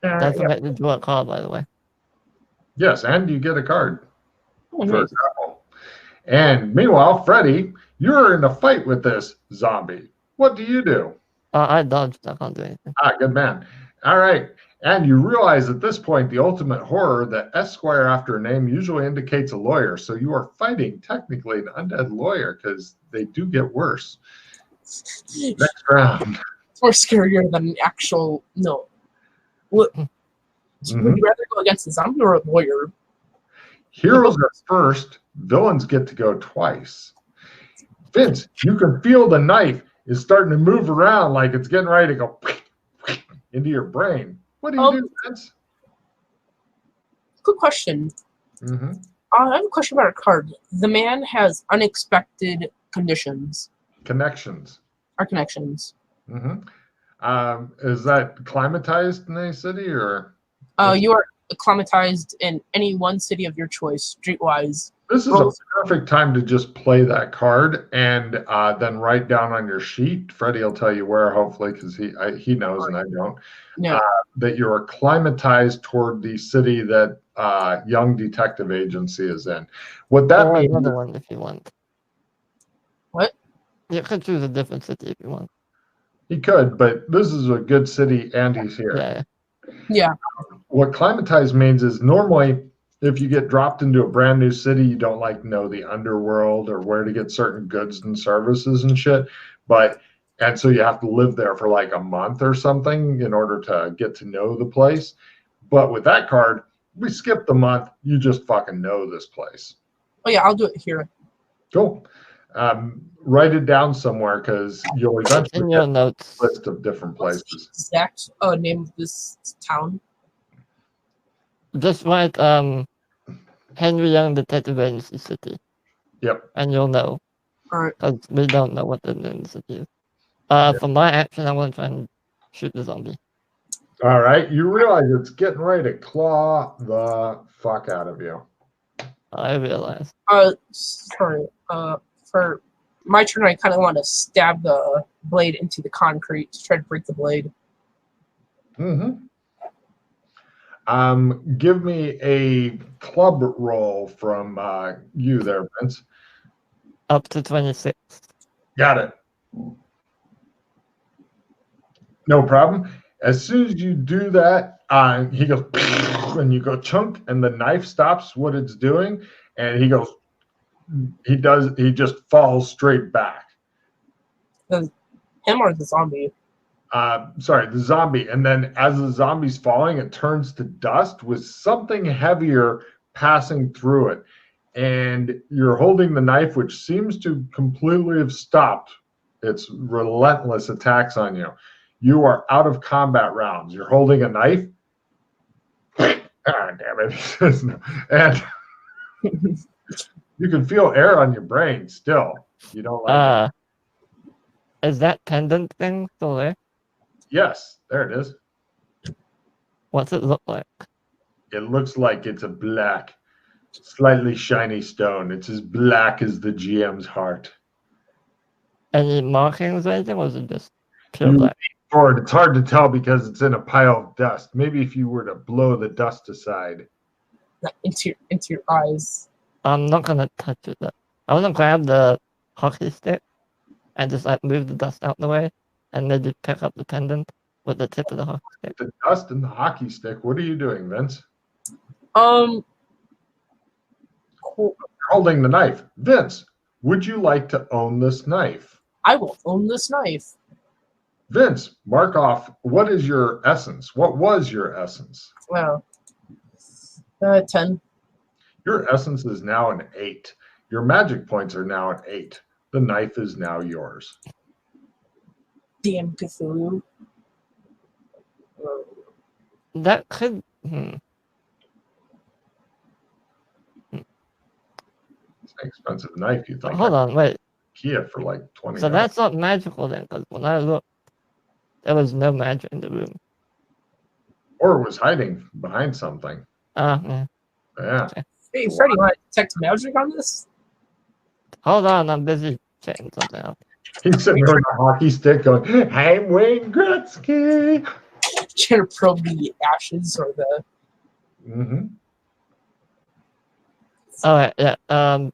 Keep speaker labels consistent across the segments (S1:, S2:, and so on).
S1: Don't forget to draw a card, by the way.
S2: Yes, and you get a card
S1: Oh,
S2: for
S1: nice.
S2: example. And meanwhile, Freddy, you're in a fight with this zombie. What do you do?
S1: I dodged. I can't do anything.
S2: Good man. All right. And you realize at this point, the ultimate horror, that Esquire after a name usually indicates a lawyer. So you are fighting technically an undead lawyer because they do get worse. Next round.
S3: It's more scarier than an actual no. Would you rather go against a zombie or a lawyer?
S2: Heroes are first. Villains get to go twice. Vince, you can feel the knife is starting to move around like it's getting ready to go into your brain. What do you do, Vince?
S3: Good question. I have a question about a card. The man has unexpected conditions.
S2: Connections.
S3: Or connections.
S2: Is that climatized in any city or?
S3: You are acclimatized in any one city of your choice, streetwise.
S2: This is a perfect time to just play that card and then write down on your sheet. Freddie will tell you where, hopefully, because he knows and I don't.
S3: Yeah.
S2: That you're acclimatized toward the city that Young Detective Agency is in. What that means?
S1: Another one if you want.
S3: What?
S1: You could choose a different city if you want.
S2: He could, but this is a good city and he's here.
S3: Yeah.
S2: What climatized means is normally if you get dropped into a brand new city, you don't know the underworld or where to get certain goods and services and shit. And so you have to live there for like a month or something in order to get to know the place. But with that card, we skip the month. You just fucking know this place.
S3: Oh yeah, I'll do it here.
S2: Cool. Write it down somewhere because you'll eventually
S1: get
S2: a list of different places.
S3: Exact name of this town.
S1: Just write Henry Young Detective Agency City.
S2: Yep.
S1: And you'll know.
S3: Alright.
S1: Because we don't know what the name of the city is. For my action, I want to try and shoot the zombie.
S2: All right. You realize it's getting ready to claw the fuck out of you.
S1: I realize.
S3: Sorry. For my turn, I kind of want to stab the blade into the concrete to try to break the blade.
S2: Give me a club roll from you there, Vince.
S1: Up to 26.
S2: Got it. No problem. As soon as you do that, he goes, and you go chunk, and the knife stops what it's doing, and he goes, he just falls straight back.
S3: Him or the zombie?
S2: Sorry, the zombie. And then as the zombie's falling, it turns to dust with something heavier passing through it. And you're holding the knife, which seems to completely have stopped its relentless attacks on you. You are out of combat rounds. You're holding a knife. Damn it. And you can feel air on your brain still. You don't like it.
S1: Is that pendant thing still there?
S2: Yes, there it is.
S1: What's it look like?
S2: It looks like it's a black, slightly shiny stone. It's as black as the GM's heart.
S1: Any markings or anything, or is it just pure black?
S2: Or it's hard to tell because it's in a pile of dust. Maybe if you were to blow the dust aside.
S3: Into your eyes.
S1: I'm not gonna touch it though. I wanna grab the hockey stick and just move the dust out the way and maybe pick up the pendant with the tip of the hockey stick.
S2: The dust and the hockey stick. What are you doing, Vince?
S3: Cool.
S2: You're holding the knife. Vince, would you like to own this knife?
S3: I will own this knife.
S2: Vince, mark off. What is your essence? What was your essence?
S3: Wow. 10.
S2: Your essence is now an 8. Your magic points are now an 8. The knife is now yours.
S3: Damn Cthulhu.
S1: That could.
S2: It's an expensive knife, you think?
S1: Hold on, wait.
S2: Kia for like 20.
S1: So that's not magical then, because when I looked, there was no magic in the room.
S2: Or it was hiding behind something.
S1: Yeah.
S2: Okay.
S3: Hey, Freddy, you want to detect magic on this?
S1: Hold on, I'm busy checking something out.
S2: He's sitting there with a hockey stick going, I'm Wayne Gretzky.
S3: trying to probe the ashes or the.
S2: Mm-hmm.
S1: All right, yeah. I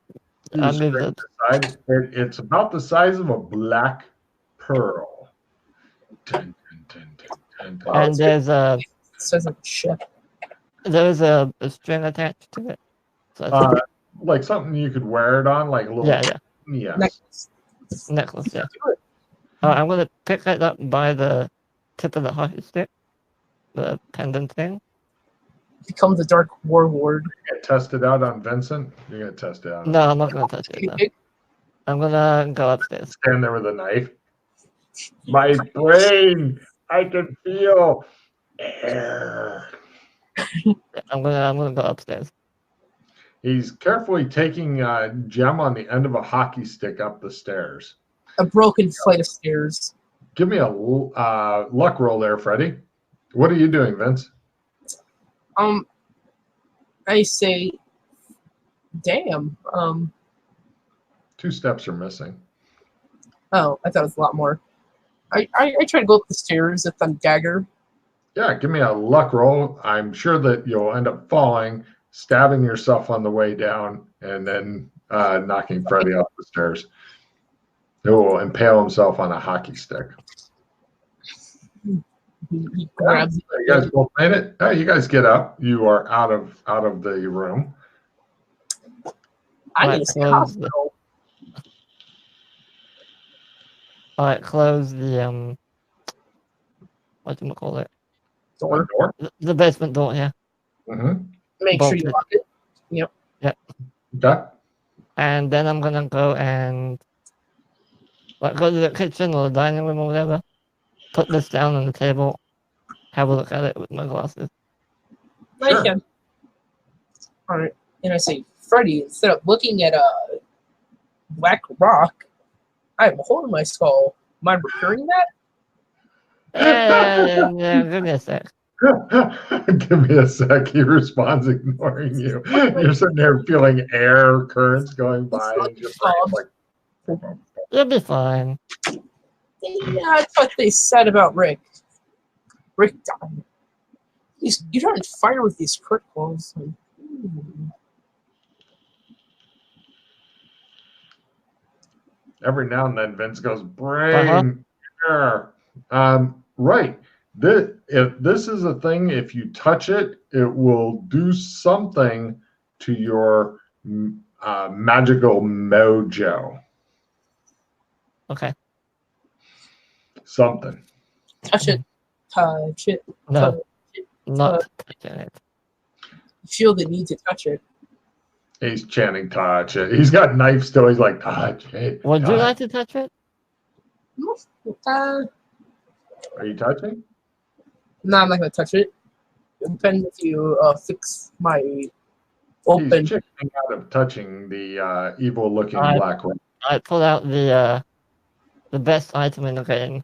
S2: Use
S1: moved
S2: screen
S1: it.
S2: to the side. It's about the size of a black pearl. Dun, dun, dun, dun, dun, dun.
S3: Oh,
S1: And
S3: it's
S1: there's a
S3: It says like a ship.
S1: string attached to it. So
S2: Like something you could wear it on, like a little.
S1: yeah.
S2: Yes.
S3: Necklace.
S1: Necklace, yeah.
S3: Do it.
S1: I'm gonna pick it up by the tip of the hockey stick, the pendant thing.
S3: Become the Dark Warlord.
S2: You're gonna test it out on Vincent. You're gonna test it out.
S1: No, I'm not gonna touch it. No. I'm gonna go upstairs.
S2: Stand there with a knife. My brain. I can feel air.
S1: I'm gonna go upstairs.
S2: He's carefully taking Gem on the end of a hockey stick up the stairs.
S3: A broken flight of stairs.
S2: Give me a luck roll there, Freddie. What are you doing, Vince?
S3: I say, damn.
S2: 2 steps are missing.
S3: Oh, I thought it was a lot more. I try to go up the stairs with the dagger.
S2: Yeah, give me a luck roll. I'm sure that you'll end up falling, stabbing yourself on the way down, and then knocking Freddie off the stairs. He will impale himself on a hockey stick.
S3: He grabs it.
S2: You guys both made it. Oh, you guys get up. You are out of the room.
S3: I
S1: Right,
S3: need a
S1: close
S3: hospital.
S1: All right, close the what do you call it?
S3: Door.
S2: Door.
S1: The basement door here.
S2: Mm-hmm.
S3: Make sure you
S1: Bolted.
S3: lock it. Yep.
S2: Okay.
S1: And then I'm gonna go and go to the kitchen or the dining room or whatever. Put this down on the table. Have a look at it with my glasses.
S2: Sure.
S3: I can. All right. And I say, Freddy, instead of looking at a black rock, I have a hole in my skull. Mind repairing that?
S1: Yeah, give me a sec.
S2: Give me a sec. He responds, ignoring you. You're sitting there feeling air currents going by. And your brain's like,
S1: You'll be fine.
S3: Yeah, that's what they said about Rick. Rick died. You don't fire with these criticals.
S2: every now and then Vince goes, brain air. Right. If this is a thing, if you touch it, it will do something to your magical mojo.
S1: Okay.
S2: Something.
S3: Touch it. Touch it.
S1: No,
S3: Touch it.
S1: not touching it.
S3: Feel the need to touch it.
S2: He's chanting, touch it. He's got knife still. He's like, touch it.
S1: Would you
S2: touch
S1: like to touch it?
S3: Uh,
S2: Are you touching?
S3: no, I'm not gonna touch it. It depends if you fix my open.
S2: He's checking out of touching the evil-looking black one.
S1: I pull out the best item in the game.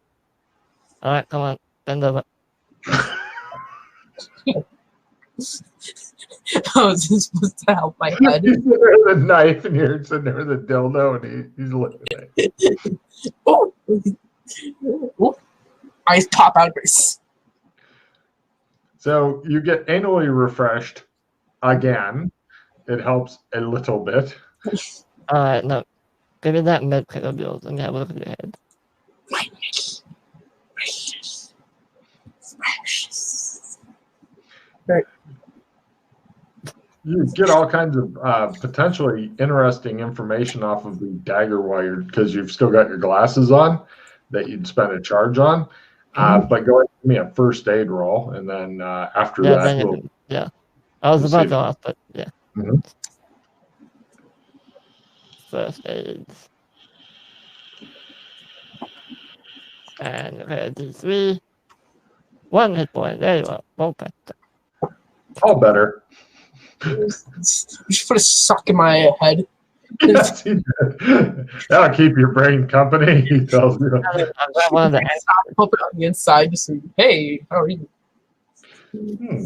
S1: All right, come on, bend over.
S3: How is this supposed to help my head?
S2: He's sitting there with a knife, and you're sitting there with a dildo, and he's looking at it.
S3: Oh. Oh. Eyes pop out of his.
S2: So you get anally refreshed again. It helps a little bit.
S1: All right, no, give me that med kit of yours and have a look at your head.
S3: Right.
S2: You get all kinds of potentially interesting information off of the dagger wire because you've still got your glasses on that you'd spend a charge on. But go ahead and give me a first aid roll, and then after
S1: Yeah,
S2: that,
S1: then I was about to ask, but yeah.
S2: Mhm.
S1: First aid. And okay, D3. 1 hit point. There you are. Well, better.
S2: all better.
S3: You should put a sock in my head.
S2: Yes, he did. That'll keep your brain company. He tells you.
S1: I've got one of the
S3: Sock, pop it on the inside. Just say, hey, how are you?
S2: You're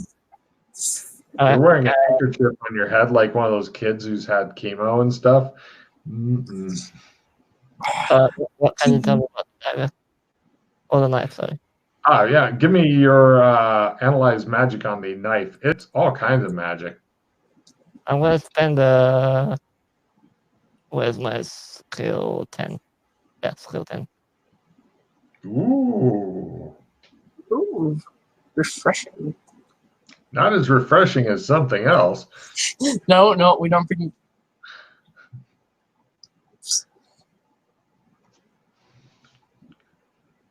S2: wearing a handkerchief on your head like one of those kids who's had chemo and stuff.
S1: What can you tell me about the dagger? Or the knife, sorry.
S2: Ah, yeah. Give me your analyze magic on the knife. It's all kinds of magic.
S1: I'm gonna spend where's my skill 10? Yeah, skill 10.
S2: Ooh.
S3: Ooh, refreshing.
S2: Not as refreshing as something else.
S3: No, we don't bring.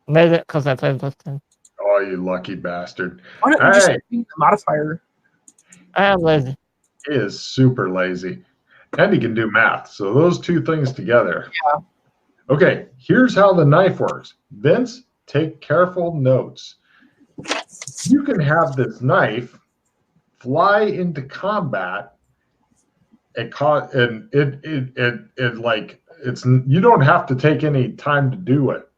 S1: Made it because I played plus 10.
S2: Oh, you lucky bastard.
S3: Why don't you just bring the modifier?
S1: I am lazy.
S2: He is super lazy. And he can do math. So those two things together.
S3: Yeah.
S2: Okay, here's how the knife works. Vince, take careful notes. You can have this knife fly into combat you don't have to take any time to do it.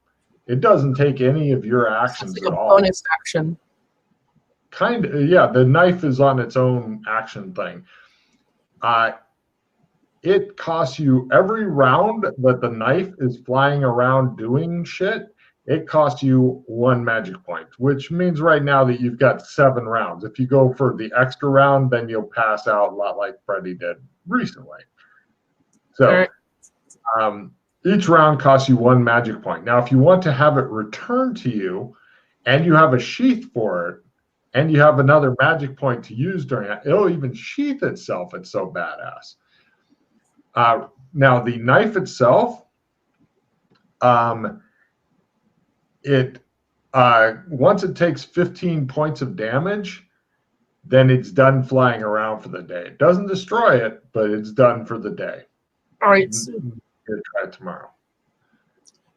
S2: It doesn't take any of your actions
S3: It's like
S2: at
S3: a
S2: all.
S3: bonus action.
S2: Kind of, yeah. The knife is on its own action thing. It costs you every round that the knife is flying around doing shit. It costs you 1 magic point, which means right now that you've got 7 rounds. If you go for the extra round, then you'll pass out a lot like Freddie did recently. So each round costs you 1 magic point. Now, if you want to have it returned to you and you have a sheath for it and you have another magic point to use during it, it'll even sheath itself. It's so badass. Now, the knife itself, once it takes 15 points of damage, then it's done flying around for the day. It doesn't destroy it, but it's done for the day.
S3: All right. So
S2: We'll try it tomorrow.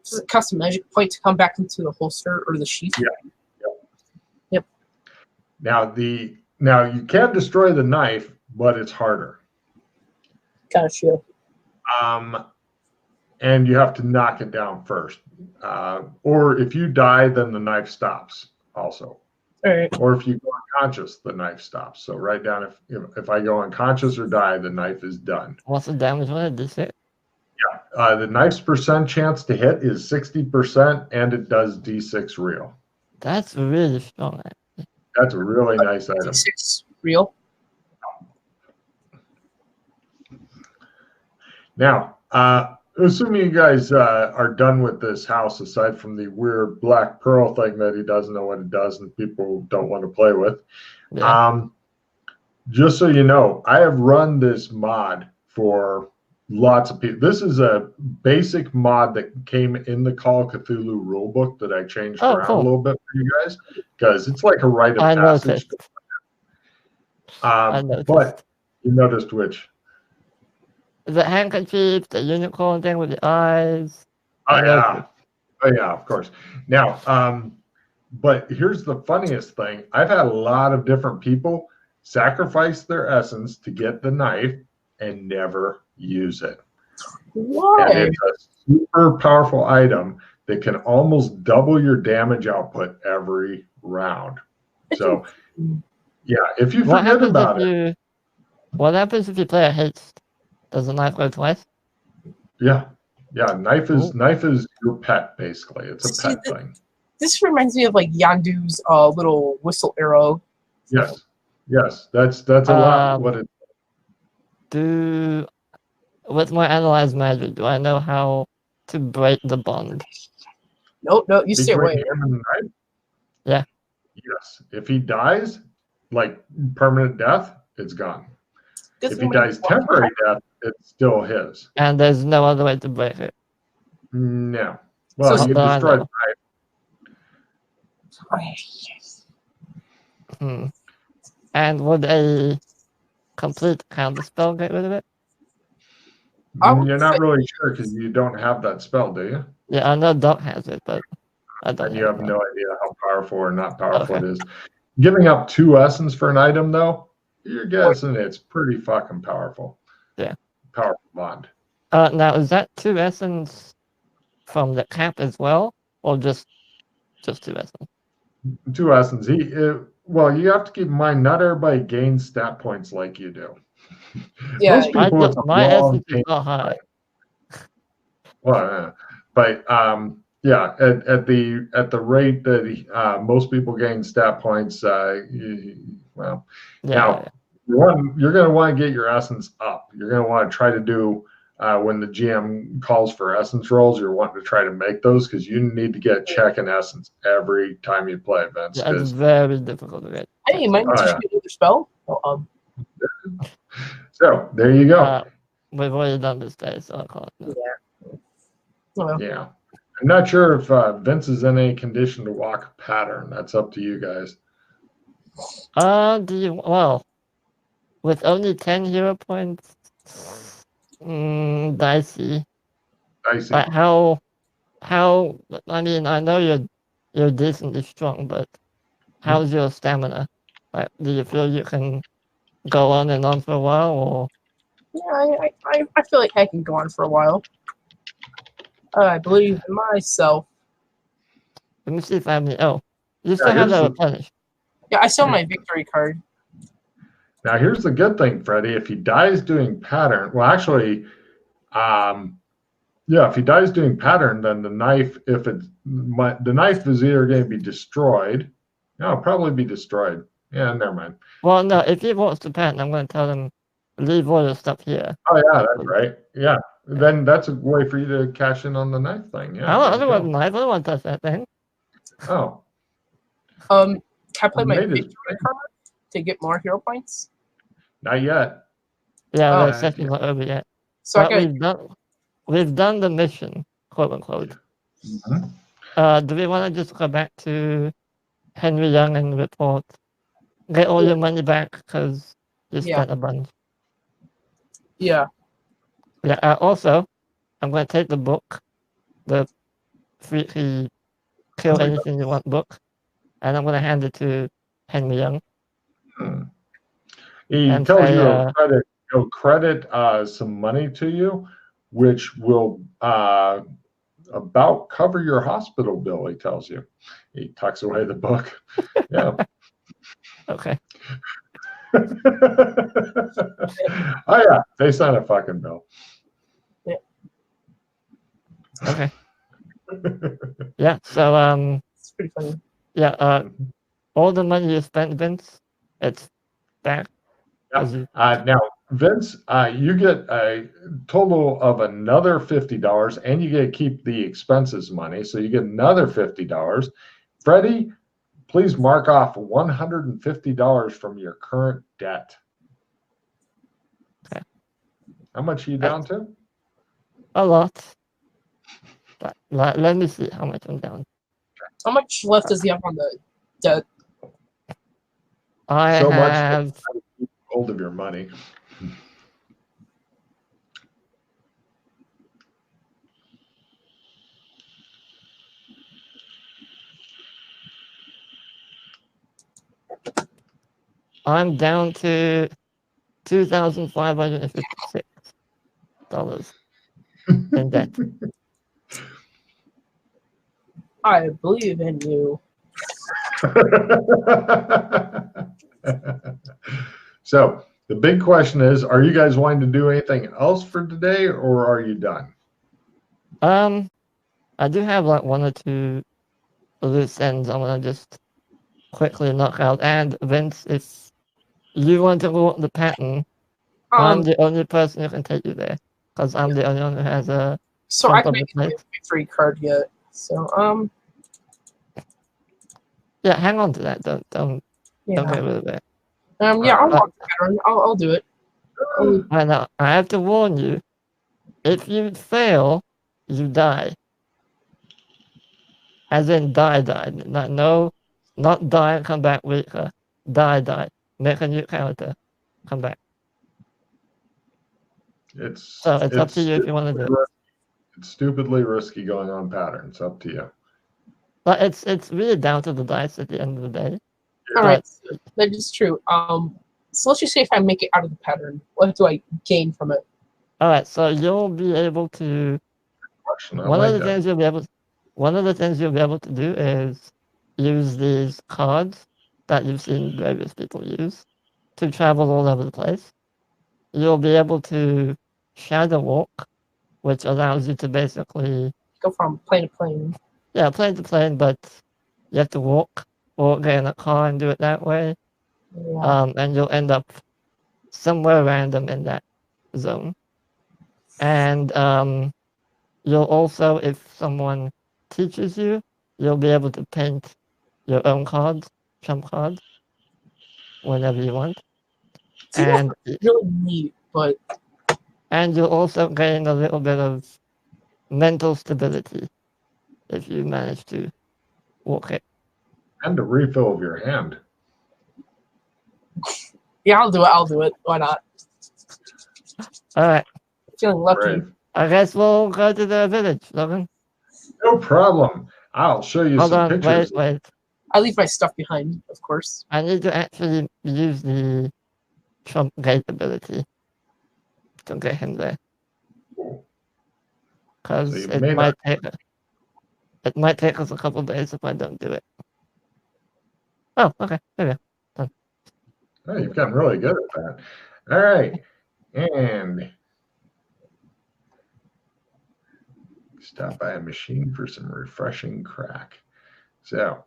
S3: does it cost a magic point to come back into the holster or the sheath?
S2: Yeah.
S3: Yep.
S2: Now you can destroy the knife, but it's harder.
S3: Gotcha.
S2: And you have to knock it down first. Or if you die, then the knife stops also.
S3: All right.
S2: Or if you go unconscious, the knife stops. So write down if I go unconscious or die, the knife is done.
S1: What's the damage on it? This it?
S2: Yeah. The knife's percent chance to hit is 60%, and it does D6 real.
S1: That's really strong.
S2: That's a really nice item.
S3: D6 real.
S2: Now, assuming you guys are done with this house, aside from the weird black pearl thing that he doesn't know what it does and people don't want to play with, just so you know, I have run this mod for lots of people. This is a basic mod that came in the Call of Cthulhu rulebook that I changed around a little bit for you guys because it's like a rite of passage. But you noticed which?
S1: The handkerchief, the unicorn thing with the eyes.
S2: Oh yeah, of course. Now, but here's the funniest thing. I've had a lot of different people sacrifice their essence to get the knife and never use it.
S3: Why?
S2: And it's a super powerful item that can almost double your damage output every round. So, yeah, if you forget about it.
S1: What happens if you play a haste? Does the knife go twice?
S2: Yeah. Knife is your pet, basically. It's a pet thing.
S3: This reminds me of like Yandu's little whistle arrow.
S2: Yes. That's a lot what it.
S1: With my analyze magic, do I know how to break the bond?
S3: No, you stay away.
S1: Yeah.
S2: Yes. If he dies, like permanent death, it's gone. If he dies temporary death, it's still his.
S1: And there's no other way to break it.
S2: No. Well, you destroy the
S1: knife. And would a complete counter spell get rid of it?
S2: You're not really sure because you don't have that spell, do you?
S1: Yeah, I know Doc has it, but I don't.
S2: And you have no idea how powerful or not powerful it is. Giving up 2 essence for an item, though, you're guessing it's pretty fucking powerful.
S1: Yeah.
S2: Powerful bond.
S1: Now, is that 2 essence from the cap as well, or just 2 essence?
S2: 2 essence. Well, you have to keep in mind, not everybody gains stat points like you do.
S3: Yeah,
S2: most people
S1: my essence is not high.
S2: Well, but Yeah, at the rate that most people gain stat points, well,
S1: Yeah.
S2: now you're going to want to get your essence up. You're going to want to try to do when the GM calls for essence rolls, you're wanting to try to make those because you need to get check and essence every time you play, Vince.
S1: Yeah, it's very difficult to get.
S3: Hey, you might need to
S2: yeah.
S3: shoot another spell.
S2: So there you go.
S1: We've already done this day, so I can't. No.
S3: Well,
S2: Yeah. I'm not sure if Vince is in any condition to walk a pattern. That's up to you guys.
S1: Well, with only 10 hero points, dicey.
S2: Dicey.
S1: But how? I mean, I know you're decently strong, but how's your stamina? Like, do you feel you can go on and on for a while, or?
S3: yeah, I feel like I can go on for a while. I believe in myself.
S1: Let me see if I have any. Oh, you still have that replenished.
S3: Yeah, I still have my victory card.
S2: Now, here's the good thing, Freddie. If he dies doing pattern, well, actually, if he dies doing pattern, then the knife, the knife is either going to be destroyed. No, it'll probably be destroyed. Yeah, never mind.
S1: Well, no, if he wants to pattern, I'm going to tell him, leave all your stuff here.
S2: Oh, yeah, that's right. Yeah. Then that's a way for you to cash in on the knife thing. Yeah.
S1: I don't want the knife. I don't want to touch that thing.
S2: Oh.
S3: Can I play my victory card to get more hero points?
S2: Not yet.
S1: Yeah, the session's not over yet.
S3: So
S1: but we've done the mission, quote unquote.
S2: Mm-hmm.
S1: Do we want to just go back to Henry Young and report, get all your money back because you spent a bunch?
S3: Yeah.
S1: Yeah. Also, I'm going to take the book, the freaky kill anything you want book, and I'm going to hand it to Henry Young.
S2: He tells you he'll credit some money to you, which will about cover your hospital bill, he tells you. He tucks away the book. Yeah.
S1: Okay.
S2: Oh, yeah. They sign a fucking bill.
S3: Yeah.
S1: Okay. Yeah. So,
S3: it's pretty funny.
S1: Yeah. All the money you spent, Vince, it's back.
S2: Yeah. Now, Vince, you get a total of another $50, and you get to keep the expenses money, so you get another $50. Freddie, please mark off $150 from your current debt.
S1: Okay.
S2: How much are you down to?
S1: A lot. But let me see how much I'm down.
S3: How much left does he have on the debt?
S1: I
S2: So
S1: have
S2: much to keep hold of your money.
S1: I'm down to $2,556 in debt.
S3: I believe in you.
S2: So the big question is, are you guys wanting to do anything else for today, or are you done?
S1: I do have like one or two loose ends I want to just quickly knock out. And Vince, if you want to go the pattern, I'm the only person who can take you there because I'm the only one who has a.
S3: So I can't get my victory card yet. So
S1: Yeah, hang on to that. Don't get rid of it.
S3: Yeah, I'll walk the pattern. I'll do it.
S1: I know. I have to warn you. If you fail, you die. As in die. Not die and come back weaker. Die. Make a new character. Come back.
S2: It's
S1: up to you if you want to do it.
S2: It's stupidly risky going on pattern. It's up to you.
S1: But it's really down to the dice at the end of the day.
S3: All right, that is true. So let's just say if I make it out of the pattern, what do I gain from it?
S1: All right, so you'll be able to. One of the things you'll be able to do is use these cards that you've seen various people use to travel all over the place. You'll be able to shadow walk, which allows you to basically
S3: go from plane to plane.
S1: Yeah, plane to plane, but you have to walk or get in a car and do it that way.
S3: Yeah.
S1: And you'll end up somewhere random in that zone. And you'll also, if someone teaches you, you'll be able to paint your own cards, trump cards, whenever you want.
S3: See,
S1: And
S3: that's really neat, but
S1: you'll also gain a little bit of mental stability if you manage to walk it.
S2: And a refill of your hand.
S3: yeah, I'll do it. Why not?
S1: All right.
S3: Feeling lucky.
S2: Brave.
S1: I guess we'll go to the village, Logan.
S2: No problem. I'll show you
S1: Hold
S2: some
S1: on,
S2: pictures.
S1: wait.
S3: I leave my stuff behind, of course.
S1: I need to actually use the trump gate ability to get him there. Because
S2: So you
S1: it
S2: may
S1: might take us a couple days if I don't do it. Oh, okay. There we go.
S2: Oh, you've gotten really good at that. All right. And stop by a machine for some refreshing crack. So,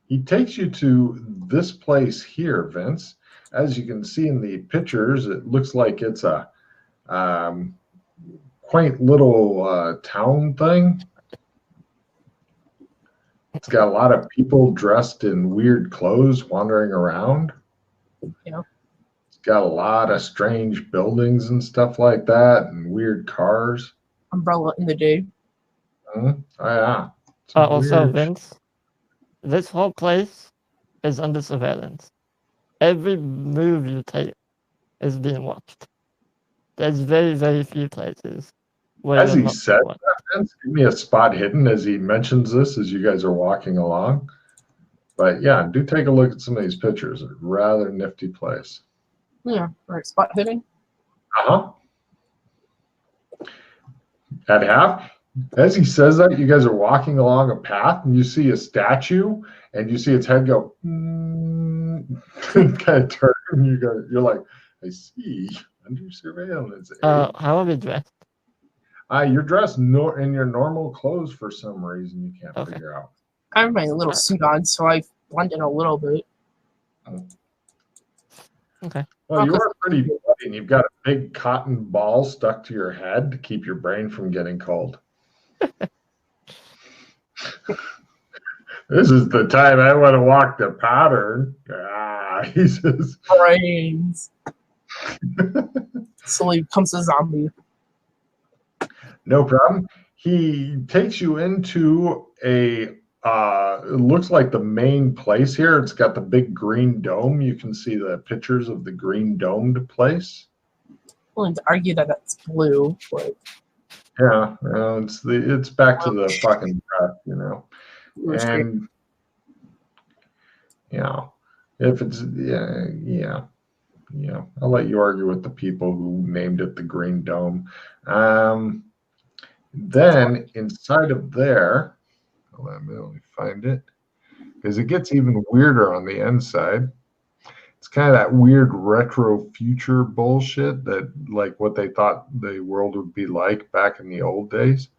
S2: he takes you to this place here, Vince. As you can see in the pictures, it looks like it's a quaint little town thing. It's got a lot of people dressed in weird clothes wandering around.
S3: Yeah.
S2: It's got a lot of strange buildings and stuff like that, and weird cars.
S3: Umbrella in the day.
S2: Oh yeah. Some
S1: Also,
S2: weird
S1: Vince, this whole place is under surveillance. Every move you take is being watched. There's very, very few places where
S2: As
S1: you're
S2: he
S1: not
S2: said,
S1: watched.
S2: give me a spot hidden as he mentions this as you guys are walking along. But yeah, do take a look at some of these pictures. A rather nifty place.
S3: Yeah, right. Spot hitting.
S2: Uh-huh. At half, as he says that, you guys are walking along a path and you see a statue and you see its head go kind of turn. You're like, I see, under surveillance.
S1: How are we dressed?
S2: You're dressed in your normal clothes for some reason you can't
S1: Okay.
S2: figure out.
S3: I have my little suit on, so I blend in a little bit.
S1: Okay.
S2: Well, you are pretty bloody, and you've got a big cotton ball stuck to your head to keep your brain from getting cold. This is the time I want to walk the pattern. He says.
S3: Brains. Slowly becomes a zombie.
S2: No problem. He takes you into a it looks like the main place here. It's got the big green dome. You can see the pictures of the green domed place.
S3: I'm willing to argue that that's blue, but
S2: Yeah, it's back to the fucking breath, you know. And you know, if it's yeah, I'll let you argue with the people who named it the Green Dome. Then inside of there, let me find it because it gets even weirder on the inside. It's kind of that weird retro future bullshit that like what they thought the world would be like back in the old days,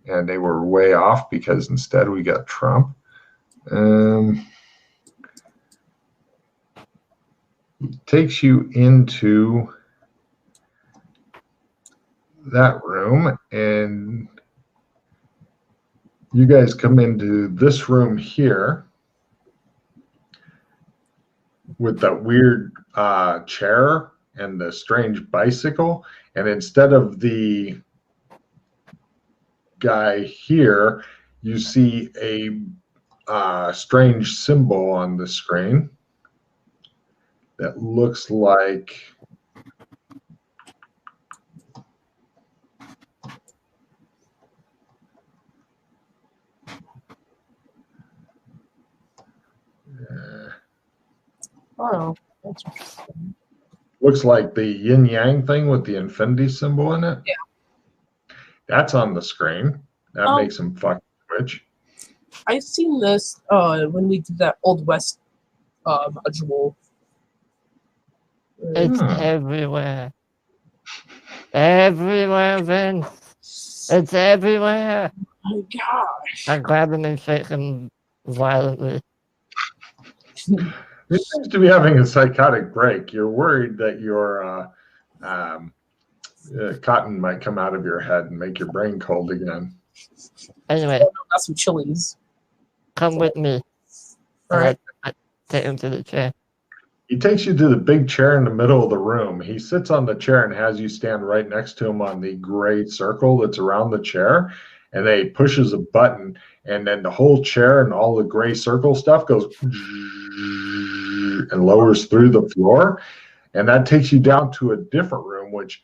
S2: and they were way off because instead we got Trump. Takes you into that room, and you guys come into this room here with that weird chair and the strange bicycle, and instead of the guy here, you see a strange symbol on the screen that looks like
S3: oh,
S2: looks like the yin yang thing with the infinity symbol in it.
S3: Yeah.
S2: That's on the screen. That makes him fucking twitch.
S3: I've seen this when we did that Old West module.
S1: It's everywhere. Everywhere, Vince. It's everywhere.
S3: my gosh.
S1: I grab him and shake him violently.
S2: He seems to be having a psychotic break. You're worried that your cotton might come out of your head and make your brain cold again.
S1: Anyway,
S3: Got some chilies.
S1: come with me.
S3: All right.
S1: I take him to the chair.
S2: He takes you to the big chair in the middle of the room. He sits on the chair and has you stand right next to him on the gray circle that's around the chair. And then he pushes a button, and then the whole chair and all the gray circle stuff goes and lowers through the floor. And that takes you down to a different room, which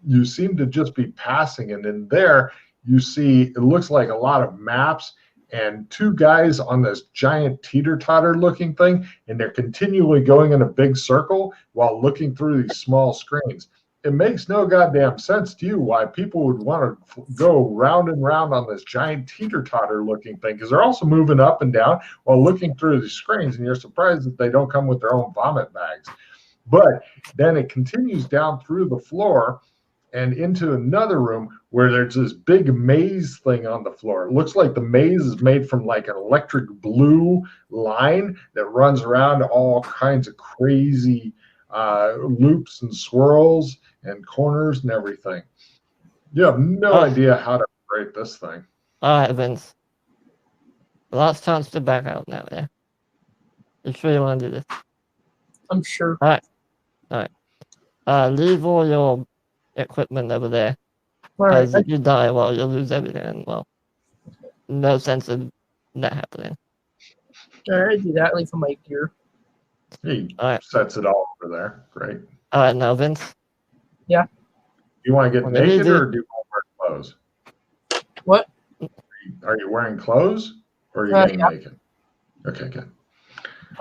S2: you seem to just be passing. And in there, you see, it looks like a lot of maps and two guys on this giant teeter-totter looking thing, and they're continually going in a big circle while looking through these small screens. It makes no goddamn sense to you why people would want to go round and round on this giant teeter-totter looking thing, because they're also moving up and down while looking through the screens, and you're surprised that they don't come with their own vomit bags. But then it continues down through the floor and into another room where there's this big maze thing on the floor. It looks like the maze is made from like an electric blue line that runs around all kinds of crazy loops and swirls and corners and everything. You have no idea how to operate this thing.
S1: All right, Vince. Last chance to back out now, yeah? You sure you want to do this?
S3: I'm sure.
S1: All right. Leave all your equipment over there. Because if you die, well, you'll lose everything. And, well, no sense in that happening.
S3: All right, do that. Leave my gear.
S2: He sets it all over there. Great.
S1: All right, now, Vince.
S3: Yeah.
S2: You want to get naked or do you want to wear clothes?
S3: What?
S2: Are you wearing clothes or are you getting naked? Okay, good.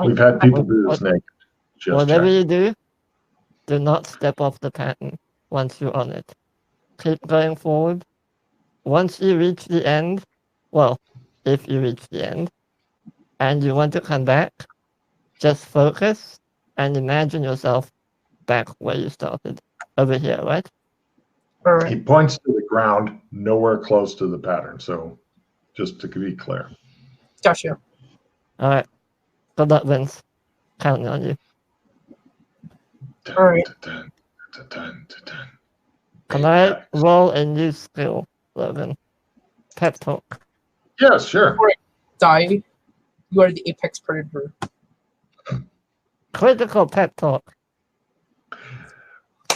S2: We've had people do this naked.
S1: Whatever you do not step off the pattern once you're on it. Keep going forward. Once you reach the end, well, if you reach the end, and you want to come back, just focus and imagine yourself back where you started. Over here, right?
S3: All right.
S2: He points to the ground, nowhere close to the pattern. So just to be clear.
S3: Gotcha.
S1: All right. Good luck, Vince. Counting on you.
S3: All right.
S1: Can I roll a new skill, Logan? Pep talk.
S2: Yeah, sure.
S3: Before I die, you are the apex predator.
S1: Critical pep talk.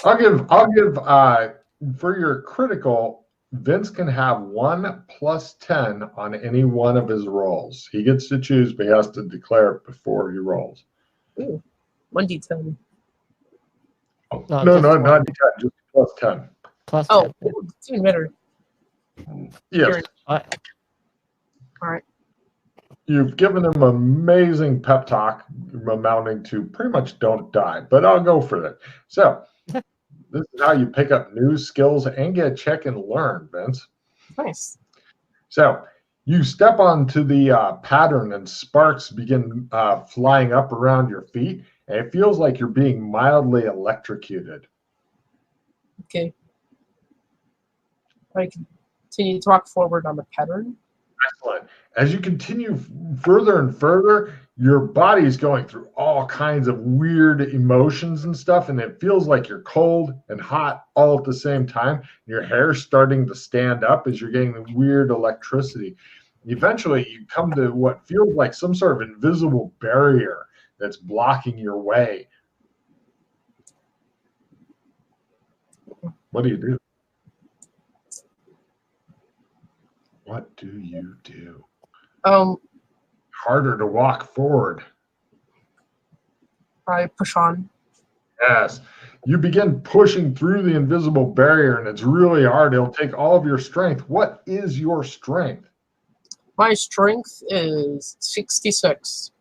S2: I'll give for your critical, Vince can have 1 + 10 on any one of his rolls. He gets to choose, but he has to declare it before he rolls.
S3: Ooh, 1d10.
S2: Oh, no, not d10, just +10.
S1: Plus
S3: Oh,
S1: 10.
S3: it's even better.
S2: Yes.
S3: All right.
S2: You've given him amazing pep talk amounting to pretty much don't die, but I'll go for it. So this is how you pick up new skills and get check and learn, Vince.
S3: Nice.
S2: So you step onto the pattern and sparks begin flying up around your feet, and it feels like you're being mildly electrocuted.
S3: Okay. I continue to walk forward on the pattern.
S2: Excellent. As you continue further and further, your body is going through all kinds of weird emotions and stuff, and it feels like you're cold and hot all at the same time. Your hair's starting to stand up as you're getting the weird electricity. Eventually, you come to what feels like some sort of invisible barrier that's blocking your way. What do you do? What do you do? Harder to walk forward.
S3: I push on.
S2: Yes. You begin pushing through the invisible barrier, and it's really hard. It'll take all of your strength. What is your strength?
S3: My strength is 66.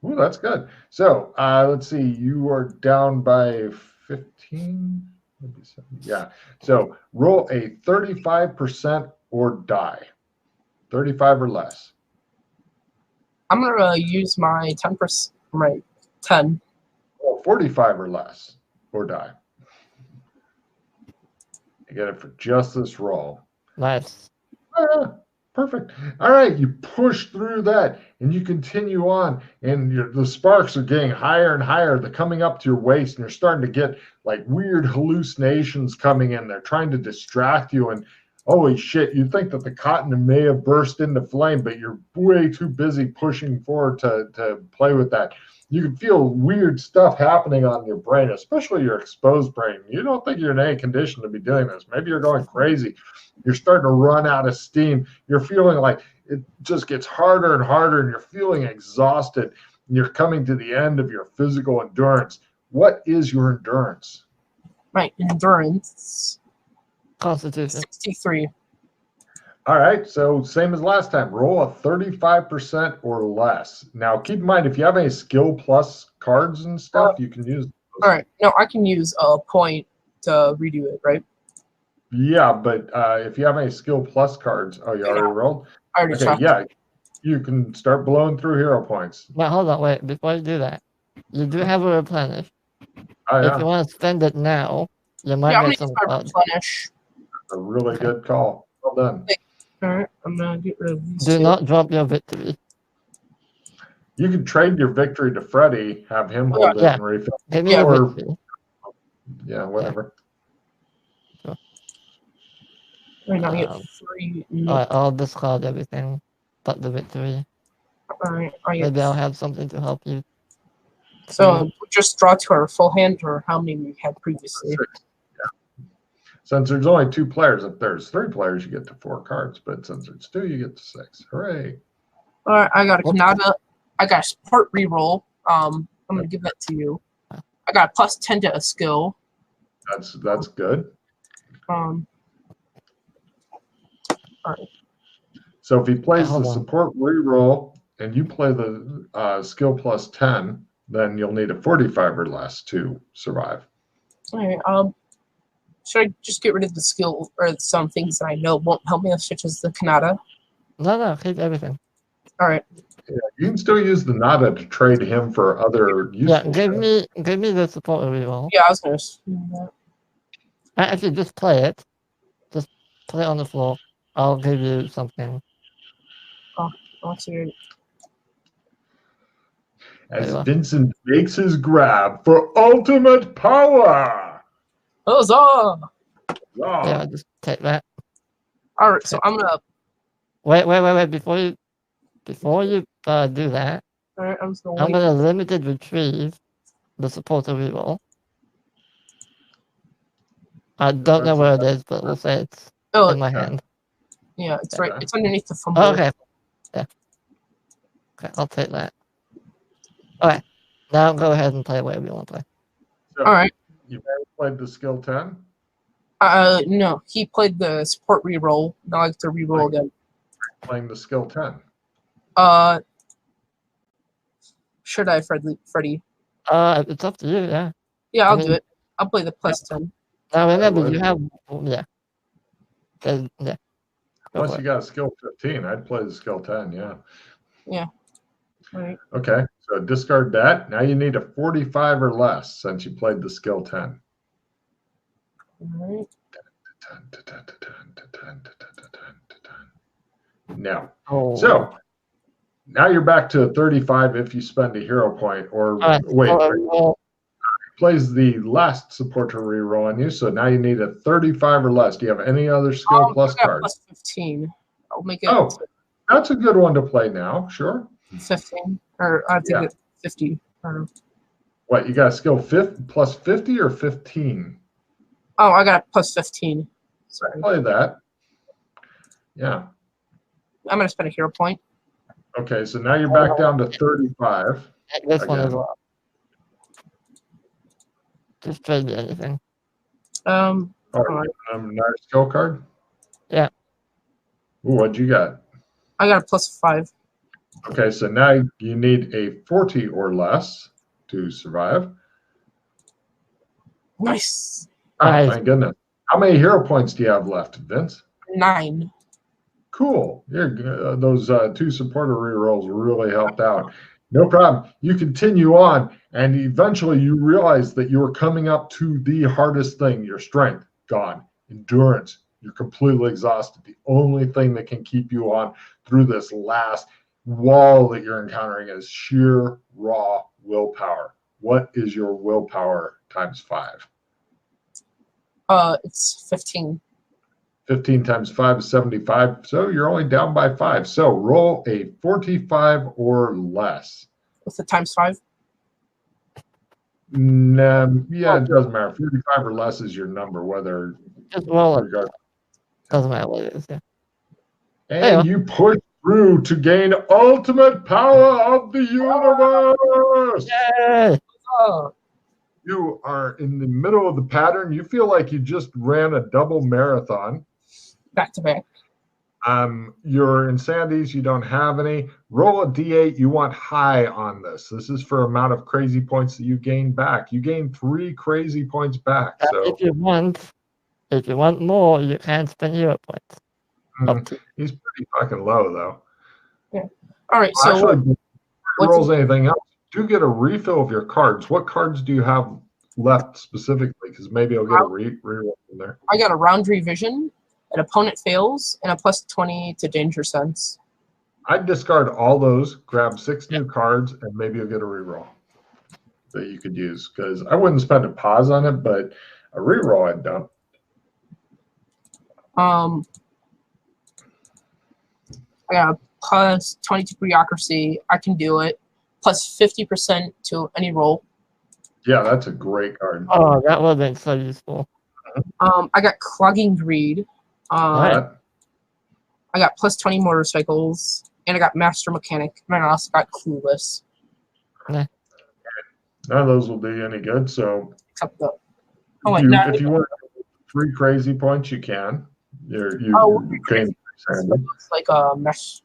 S2: Ooh, that's good. So let's see. You are down by 15. Maybe 70. Yeah. So roll a 35% or die. 35 or less.
S3: I'm gonna use my 10%. My 10.
S2: Roll 45 or less or die. You get it for just this roll.
S1: Nice.
S2: Perfect. All right, you push through that, and you continue on, and the sparks are getting higher and higher. They're coming up to your waist, and you're starting to get like weird hallucinations coming in. They're trying to distract you, and holy shit, you think that the cotton may have burst into flame, but you're way too busy pushing forward to play with that. You can feel weird stuff happening on your brain, especially your exposed brain. You don't think you're in any condition to be doing this. Maybe you're going crazy. You're starting to run out of steam. You're feeling like it just gets harder and harder, and you're feeling exhausted. And you're coming to the end of your physical endurance. What is your endurance?
S3: My endurance.
S1: Constitution.
S3: 63.
S2: All right, so same as last time. Roll a 35% or less. Now, keep in mind, if you have any skill plus cards and stuff, you can use those.
S3: All right. No, I can use a point to redo it, right?
S2: Yeah, but if you have any skill plus cards, you already rolled?
S3: I already
S2: Okay,
S3: checked.
S2: yeah, you can start blowing through hero points.
S1: Now, hold on, wait. Before you do that, you do have a replenish.
S2: Oh, yeah.
S1: If you want to spend it now, you might
S3: I'm
S1: get
S3: gonna
S1: some
S3: use my
S1: cards.
S3: replenish.
S2: A really good call. Well done.
S3: All right, I'm gonna get rid of these
S1: Do
S3: two.
S1: not drop your victory.
S2: You can trade your victory to Freddy, have him hold it and refill.
S1: Give me a
S2: Or-
S1: victory.
S2: Yeah, whatever.
S3: Right now, I get
S1: Um,
S3: 3.
S1: Alright, I'll discard everything but the victory.
S3: All right, I get
S1: Maybe I'll have something to help you.
S3: So just draw to our full hand, or how many we had previously?
S2: 6. Yeah. Since there's only 2 players, if there's 3 players, you get to 4 cards. But since there's 2, you get to 6. Hooray!
S3: All right, I got a Kanata. I got a support reroll. I'm gonna give that to you. I got a plus 10 to a skill.
S2: That's good.
S3: All right.
S2: So if he plays
S1: Hold
S2: the
S1: on.
S2: support reroll and you play the skill plus 10, then you'll need a 45 or less to survive.
S3: All right. Should I just get rid of the skill or some things that I know won't help me, such as the Kanata?
S1: No, keep everything.
S3: All right.
S2: Yeah, you can still use the Nada to trade him for other useful
S1: Yeah,
S2: stuff.
S1: give me the support reroll.
S3: Yeah, I was gonna do that.
S1: Actually, just play it. Just play it on the floor. I'll give you something.
S3: Let's see.
S2: As
S1: There you are.
S2: Vincent makes his grab for ultimate power.
S3: Huzzah!
S2: Yeah.
S1: Yeah, just take that.
S3: All right. So I'm gonna.
S1: Wait. Before you do that,
S3: All right. I'm just gonna
S1: I'm
S3: wait.
S1: gonna limited retrieve the supporter reroll. I don't know where it is, but we'll say it's in my hand.
S3: Yeah, it's
S2: Okay.
S3: right. It's underneath the fumble.
S1: Oh, okay. Yeah. Okay, I'll take that. Alright. Now go ahead and play whatever you want to play.
S2: So
S3: All right.
S2: you've already played the skill 10?
S3: No, he played the support reroll. Now I have to reroll again.
S2: Playing the skill 10.
S3: Should I, Freddy?
S1: It's up to you, yeah.
S3: Yeah, I'll
S1: I mean-
S3: do it. I'll play the plus 10.
S1: Now remember,
S2: would.
S1: you have, yeah. Yeah. Go
S2: Unless
S1: for
S2: you
S1: it.
S2: got a skill 15, I'd play the skill 10, yeah.
S3: All right.
S2: Okay, so discard that. Now you need a 45 or less since you played the skill 10.
S3: All right.
S2: Now,
S1: Oh.
S2: so now you're back to a 35 if you spend a hero point, or
S1: Alright,
S2: wait,
S1: so,
S2: plays the last supporter reroll on you, so now you need a 35 or less. Do you have any other skill plus
S3: I got
S2: cards?
S3: plus 15. I'll make it
S2: Oh, that's a good one to play now, sure.
S3: 15. Or I think it's 50.
S2: What, you got a skill plus 50 or 15?
S3: Oh, I got plus 15. Sorry.
S2: Play that. Yeah.
S3: I'm going to spend a hero point.
S2: Okay, so now you're back down to 35.
S1: this one as
S2: Again.
S1: well. Just trade me anything.
S2: All right, another skill card?
S1: Yeah.
S2: Ooh, what'd you got?
S3: I got a plus 5.
S2: Okay, so now you need a 40 or less to survive.
S3: Nice.
S2: Oh,
S1: Nice.
S2: thank goodness. How many hero points do you have left, Vince?
S3: 9.
S2: Cool. Those 2 supporter rerolls really helped out. No problem. You continue on, and eventually you realize that you are coming up to the hardest thing. Your strength, gone. Endurance, You're completely exhausted. The only thing that can keep you on through this last wall that you're encountering is sheer raw willpower. What is your willpower times 5?
S3: It's 15.
S2: 15 times 5 is 75. So you're only down by 5. So roll a 45 or less.
S3: What's the times 5?
S2: Yeah, it doesn't matter. 45 or less is your number, whether.
S1: Just roll it. Doesn't matter what it is. Yeah.
S2: And you push through to gain ultimate power of the universe.
S1: Yay!
S3: Oh,
S2: You are in the middle of the pattern. You feel like you just ran a double marathon.
S3: back to back.
S2: Your insanities, you don't have any. Roll a d8. You want high on this. This is for amount of crazy points that you gain back. You gain 3 crazy points back. So
S1: If you want more, you can spend hero points.
S2: He's pretty fucking low, though.
S3: Yeah. All right. So
S2: actually, before he rolls anything else, do get a refill of your cards. What cards do you have left specifically? Because maybe I'll get a reroll in there.
S3: I got a round revision. An opponent fails, and a plus 20 to danger sense.
S2: I'd discard all those, grab 6 new cards, and maybe you'll get a reroll that you could use. Because I wouldn't spend a pause on it, but a reroll I'd dump.
S3: I got a plus 22 bureaucracy. I can do it. Plus 50% to any roll.
S2: Yeah, that's a great card.
S1: Oh, that would have been so useful.
S3: I got clogging greed. I got plus 20 motorcycles, and I got master mechanic, and I also got clueless.
S2: None of those will do you any good. So
S3: Except the,
S2: if you want 3 crazy points, you can.
S3: Looks like a mesh.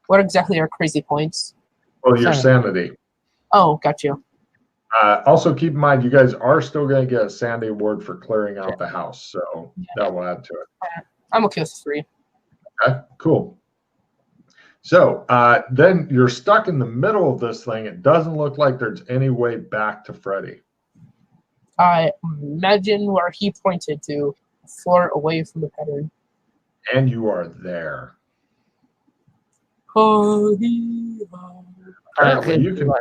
S3: What exactly are crazy points?
S2: Well, your sanity.
S3: Oh, got you.
S2: Also, keep in mind, you guys are still going to get a sanity award for clearing out the house, so that will add to it.
S3: I'm okay with 3.
S2: Okay, cool. So then you're stuck in the middle of this thing. It doesn't look like there's any way back to Freddy.
S3: I imagine where he pointed to, floor away from the pattern.
S2: And you are there. Apparently, you can go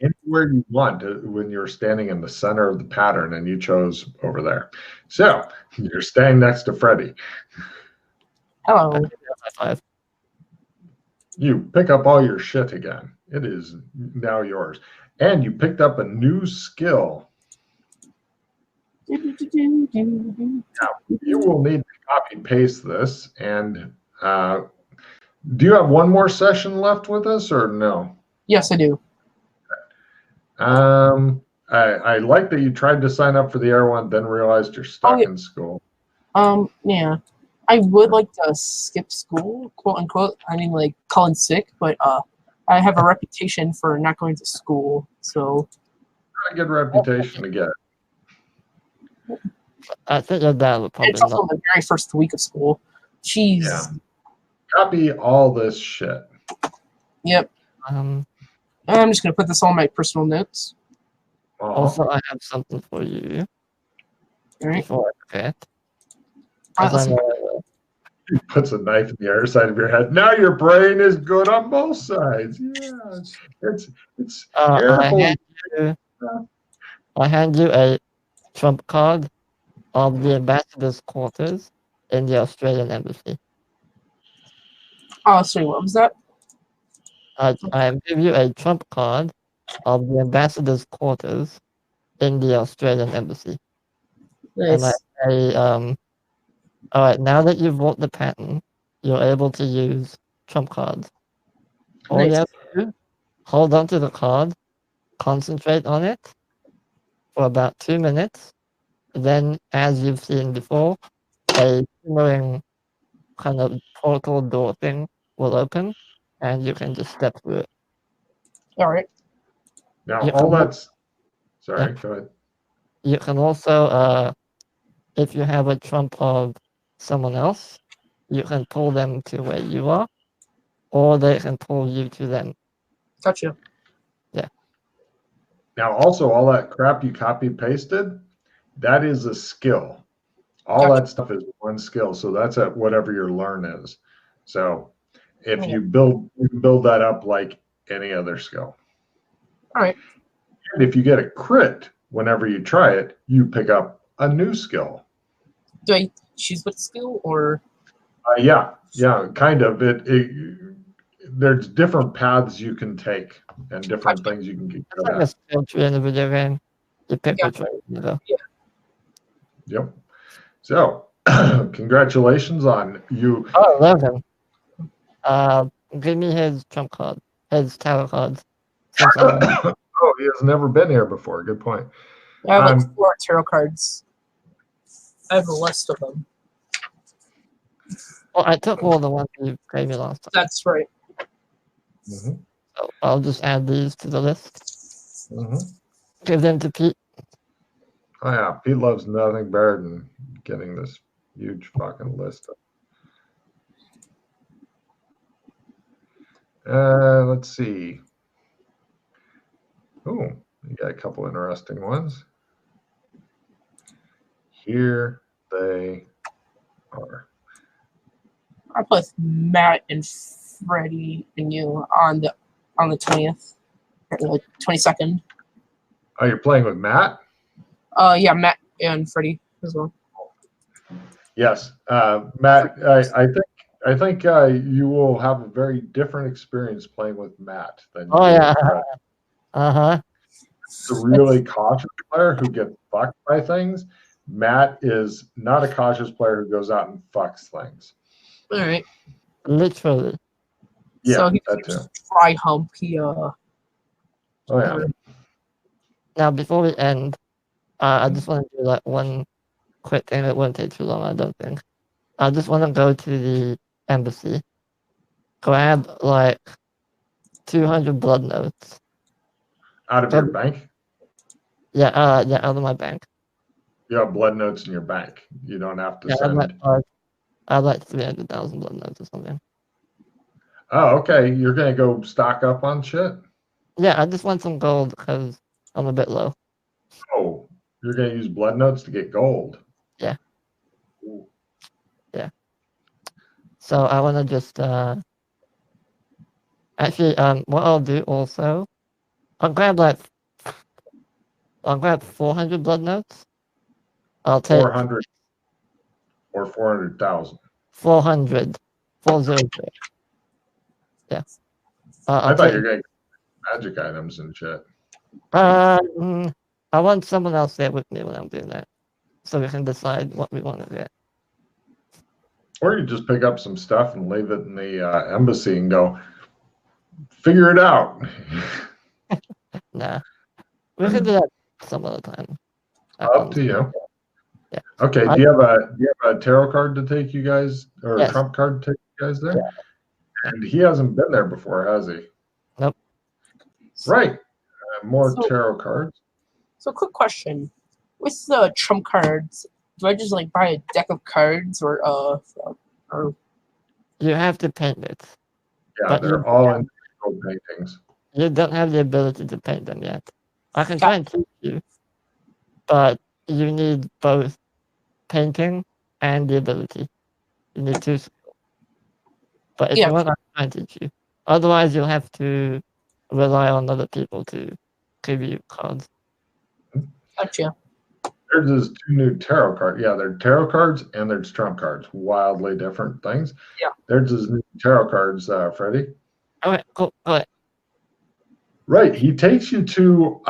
S2: anywhere you want when you're standing in the center of the pattern, and you chose over there. So you're staying next to Freddy.
S3: Hello.
S2: You pick up all your shit again. It is now yours. And you picked up a new skill. Now, you will need to copy and paste this. And do you have one more session left with us or no?
S3: Yes, I do.
S2: I like that you tried to sign up for the air one, then realized you're stuck in school.
S3: Yeah. I would like to skip school, quote unquote. I mean, like, call in sick, but I have a reputation for not going to school, so.
S2: A good reputation to get.
S1: I think your dad would probably
S3: It's also the very first week of school. Jeez.
S2: Yeah. Copy all this shit.
S3: Yep. I'm just going to put this on my personal notes.
S1: Also, I have something for you.
S3: All right.
S1: Before I forget.
S2: He puts a knife in the other side of your head. Now your brain is good on both sides. Yeah, it's terrible.
S1: I hand you a trump card of the ambassador's quarters in the Australian embassy.
S3: Oh, sorry, what was that?
S1: I give you a trump card of the ambassador's quarters in the Australian embassy.
S3: Nice.
S1: And I say, all right, now that you've bought the pattern, you're able to use trump cards. All you have to do, hold on to the card, concentrate on it for about 2 minutes. Then, as you've seen before, a shimmering kind of portal door thing will open, and you can just step through it.
S3: All right.
S2: Now, all that's... Sorry, go ahead.
S1: You can also, if you have a trump of someone else, you can pull them to where you are, or they can pull you to them.
S3: Gotcha.
S1: Yeah.
S2: Now, also, all that crap you copy pasted, that is a skill. All that stuff is one skill. So that's at whatever your learn is. So if you build that up like any other skill.
S3: All right.
S2: And if you get a crit whenever you try it, you pick up a new skill.
S3: Do I choose what skill or?
S2: Yeah, kind of. There's different paths you can take and different things you can get.
S1: It's like a skill tree in the video game. You pick which way you go.
S3: Yeah.
S2: Yep. So, congratulations on you.
S1: Oh, I love him. Give me his trump card, his tarot cards.
S2: Oh, he has never been here before. Good point.
S3: I have like 4 tarot cards. I have a list of them.
S1: Well, I took all the ones you gave me last time.
S3: That's right.
S2: Mm-hmm.
S1: So I'll just add these to the list.
S2: Mm-hmm.
S1: Give them to Pete.
S2: Oh yeah, Pete loves nothing better than getting this huge fucking list. Let's see. Oh, you got a couple interesting ones. Here they are.
S3: I play with Matt and Freddie and you on the 20th, or the 22nd.
S2: Oh, you're playing with Matt?
S3: Yeah, Matt and Freddie as well.
S2: Yes, Matt. I think you will have a very different experience playing with Matt than you will with Fred. It's a really cautious player who gets fucked by things. Matt is not a cautious player who goes out and fucks things.
S3: All right.
S1: Literally.
S2: Yeah,
S3: so he
S2: that too.
S3: Try hump.
S2: Oh yeah.
S1: Now before we end, I just want to do like one quick thing that won't take too long. I don't think. I just want to go to the embassy, grab like 200 blood notes.
S2: Out of your bank?
S1: Yeah, out of my bank.
S2: You have blood notes in your bank. You don't have to send.
S1: I have like 300,000 blood notes or something.
S2: Oh, okay. You're gonna go stock up on shit?
S1: Yeah, I just want some gold because I'm a bit low.
S2: Oh, you're gonna use blood notes to get gold?
S1: Yeah.
S2: Ooh.
S1: Yeah. So I want to just actually what I'll do also, I'll grab 400 blood notes. I'll take
S2: 400 or 400,000.
S1: 400. 400. Yeah.
S2: I thought you were getting magic items and shit.
S1: I want someone else there with me when I'm doing that, so we can decide what we want to get.
S2: Or you just pick up some stuff and leave it in the embassy and go, figure it out.
S1: Nah, we can do that some other time.
S2: Up to you.
S1: Yeah.
S2: Okay. Do you have a tarot card to take you guys, or a trump card to take you guys there?
S1: Yeah.
S2: And he hasn't been there before, has he?
S1: Nope.
S2: Right. More tarot cards.
S3: So, quick question: with the trump cards, do I just like buy a deck of cards, or
S1: you have to paint it?
S2: Yeah, they're all individual paintings.
S1: You don't have the ability to paint them yet. I can try and teach you, but you need both painting and the ability. You need 2 skills. But if you want, I can teach you. Otherwise, you'll have to rely on other people to give you cards.
S3: Gotcha.
S2: There's 2 new tarot cards. Yeah, they're tarot cards and there's trump cards. Wildly different things.
S3: Yeah.
S2: There's his new tarot cards, Freddie.
S1: All right, cool. Go ahead.
S2: Right. He takes you to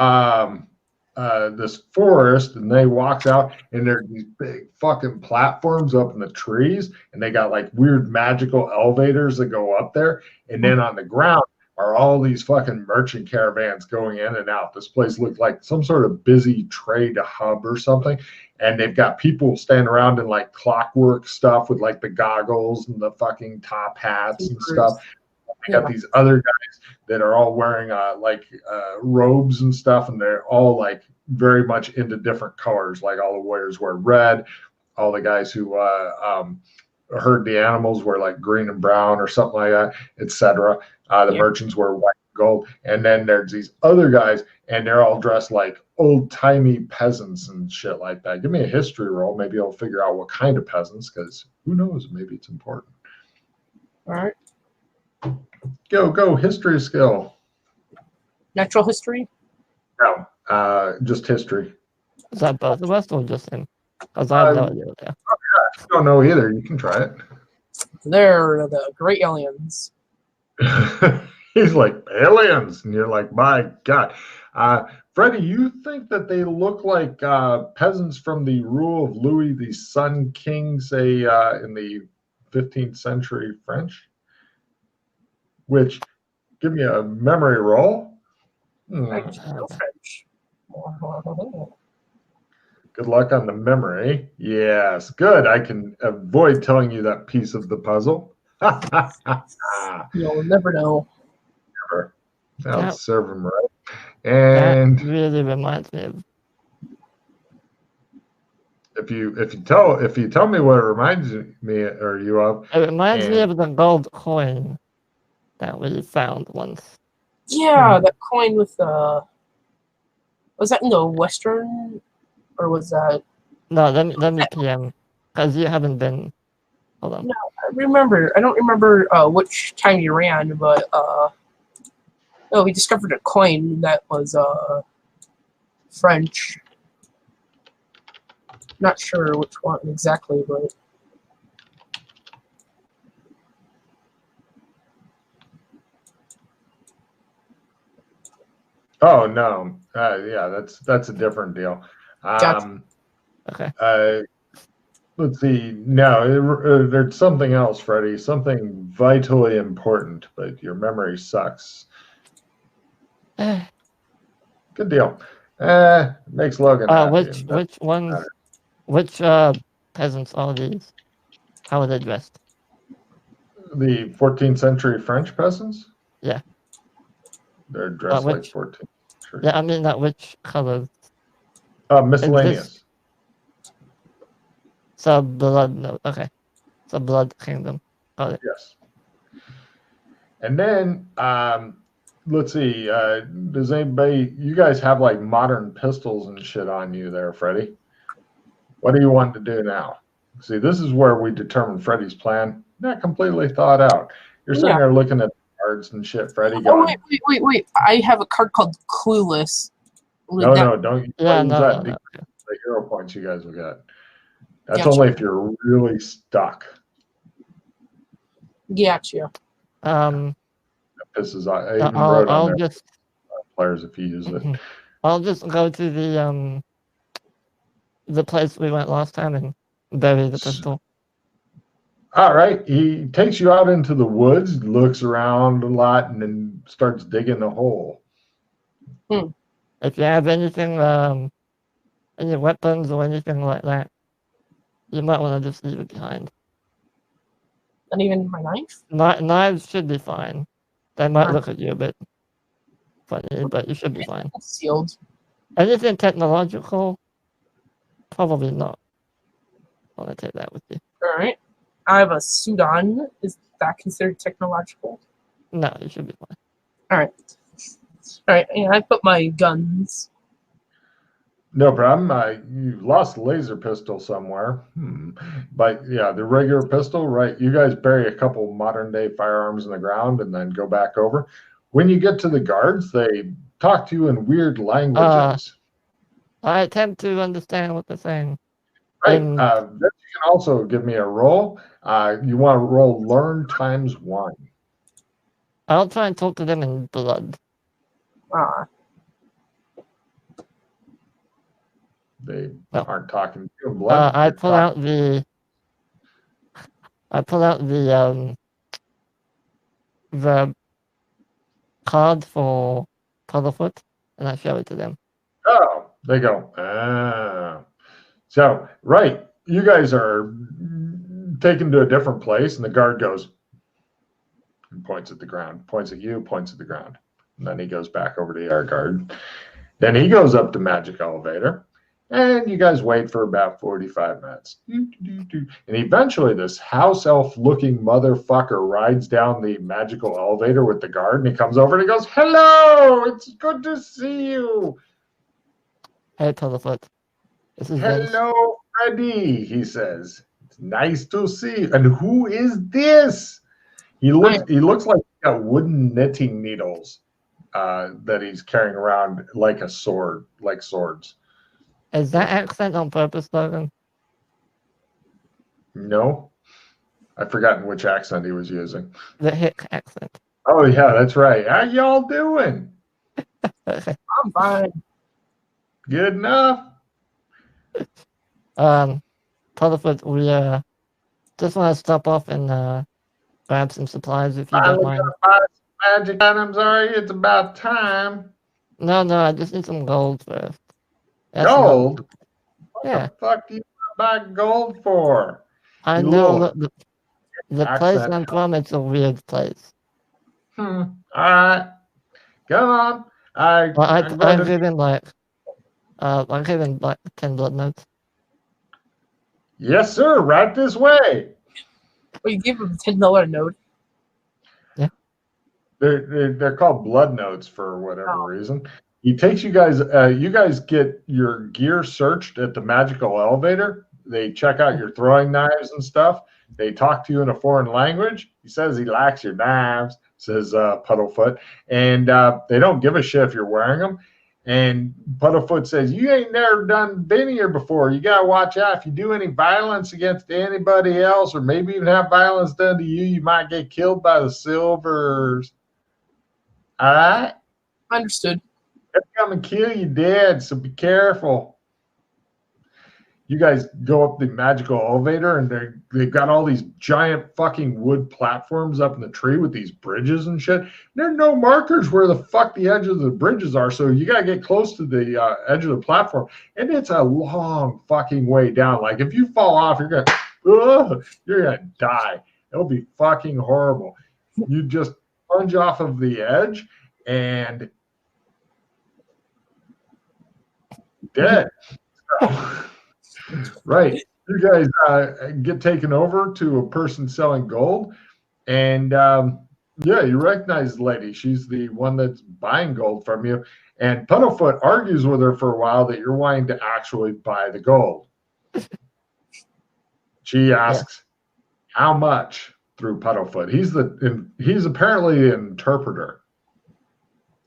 S2: this forest, and they walks out, and there's these big fucking platforms up in the trees, and they got like weird magical elevators that go up there, and then on the ground are all these fucking merchant caravans going in and out. This place looked like some sort of busy trade hub or something, and they've got people standing around in like clockwork stuff with like the goggles and the fucking top hats and stuff. They got these other guys that are all wearing robes and stuff, and they're all like very much into different colors. Like all the warriors wear red, all the guys who herd the animals wear like green and brown or something like that, etc. The merchants wear white and gold. And then there's these other guys, and they're all dressed like old-timey peasants and shit like that. Give me a history roll. Maybe I'll figure out what kind of peasants, because who knows? Maybe it's important.
S3: All right.
S2: Go, history skill.
S3: Natural history?
S2: No, just history.
S1: Is that both of us or just him? Because I have no idea what they are.
S2: I don't know either. You can try it.
S3: They're the great aliens.
S2: He's like, aliens. And you're like, my God. Freddie, you think that they look like peasants from the rule of Louis the Sun King, say, in the 15th century French? Which, give me a memory roll.
S3: I know French.
S2: Good luck on the memory. Yes, good. I can avoid telling you that piece of the puzzle.
S3: You'll never know.
S2: Never. I'll serve him right. And
S1: that really reminds me of.
S2: If you tell me what it reminds me or you of,
S1: it reminds me of the gold coin that we found once.
S3: Yeah, that coin with the. Was that in the Western, or was that?
S2: No,
S1: let me PM, because you haven't been. Hold on.
S3: No, I remember. I don't remember which time you ran, but no, we discovered a coin that was French. Not sure which one exactly, but.
S2: Oh no, yeah, that's a different deal.
S3: Gotcha.
S1: Okay.
S2: Let's see. No, there's something else, Freddie. Something vitally important, but your memory sucks. Good deal. Makes Logan happy.
S1: Which peasants are these? How are they dressed?
S2: The 14th century French peasants?
S1: Yeah.
S2: They're dressed like 14th century.
S1: Yeah, I mean, which colors?
S2: Miscellaneous.
S1: So blood, no, okay. So blood kingdom. Got it.
S2: Yes. And then, let's see, does anybody, you guys have like modern pistols and shit on you there, Freddie? What do you want to do now? See, this is where we determine Freddie's plan. Not completely thought out. You're sitting there looking at cards and shit, Freddie. Going,
S3: wait. I have a card called Clueless.
S2: No, don't use that.
S1: No.
S2: The hero points you guys will get. That's only if you're really stuck.
S3: Gotcha.
S2: That pisses off. I even
S1: wrote
S2: on there players if you use it.
S1: I'll just go to the place we went last time and bury the pistol.
S2: All right. He takes you out into the woods, looks around a lot, and then starts digging a hole.
S1: If you have anything, any weapons or anything like that, you might want to just leave it behind.
S3: Not even my knife?
S1: Knives should be fine. They might look at you a bit funny, but you should be fine.
S3: Sealed.
S1: Anything technological? Probably not. I want to take that with you.
S3: All right. I have a suit on. Is that considered technological?
S1: No, you should be fine.
S3: All right. And I put my guns.
S2: No problem. You lost a laser pistol somewhere. But yeah, the regular pistol, right? You guys bury a couple modern day firearms in the ground and then go back over. When you get to the guards, they talk to you in weird languages.
S1: I attempt to understand what they're saying.
S2: Right. Then you can also give me a roll. You want to roll learn ×1.
S1: I'll try and talk to them in blood.
S2: They aren't talking to you in blood.
S1: I pull out the card for Puddlefoot, and I show it to them.
S2: Oh, they go. So, right, you guys are taken to a different place, and the guard goes and points at the ground, points at you, points at the ground. And then he goes back over to the air guard. Then he goes up the magic elevator, And you guys wait for about 45 minutes. And eventually this house elf looking motherfucker rides down the magical elevator with the guard, and he comes over and he goes, "Hello, it's good to see you."
S1: Hey, Telefoot. This is Vince.
S2: "Hello, Freddy," he says. "It's nice to see you. And who is this?" He looks like he's got wooden knitting needles that he's carrying around like a sword, like swords.
S1: Is that accent on purpose, Logan?
S2: No, I've forgotten which accent he was using.
S1: The hick accent.
S2: Oh yeah, that's right. How y'all doing?
S3: I'm fine.
S2: Good enough.
S1: Telefoot, we just want to stop off and grab some supplies if you don't mind.
S2: Buy some magic items, are you? It's about time.
S1: No, I just need some gold first.
S2: Gold? What
S1: Yeah.
S2: the fuck do you buy gold for?
S1: I know the place I'm from, it's a weird place.
S2: All right. Come on.
S1: I've given like 10 blood notes.
S2: Yes, sir. Right this way.
S3: Well, you give him a $10 note.
S1: Yeah.
S2: They're called blood notes for whatever reason. He takes you guys. You guys get your gear searched at the magical elevator. They check out your throwing knives and stuff. They talk to you in a foreign language. He says he likes your knives, says Puddlefoot, and they don't give a shit if you're wearing them. And Puddlefoot says, "You ain't never been here before. You gotta watch out. If you do any violence against anybody else, or maybe even have violence done to you, you might get killed by the Silvers. All right?
S3: Understood.
S2: They'll come and kill you dead, so be careful." You guys go up the magical elevator, and they've got all these giant fucking wood platforms up in the tree with these bridges and shit. There are no markers where the fuck the edges of the bridges are, so you gotta get close to the edge of the platform, and it's a long fucking way down. Like if you fall off, you're gonna die. It'll be fucking horrible. You just plunge off of the edge and dead. Right. You guys get taken over to a person selling gold. And yeah, you recognize the lady. She's the one that's buying gold from you. And Puddlefoot argues with her for a while that you're wanting to actually buy the gold. She asks, "How much?" through Puddlefoot. He's apparently an interpreter.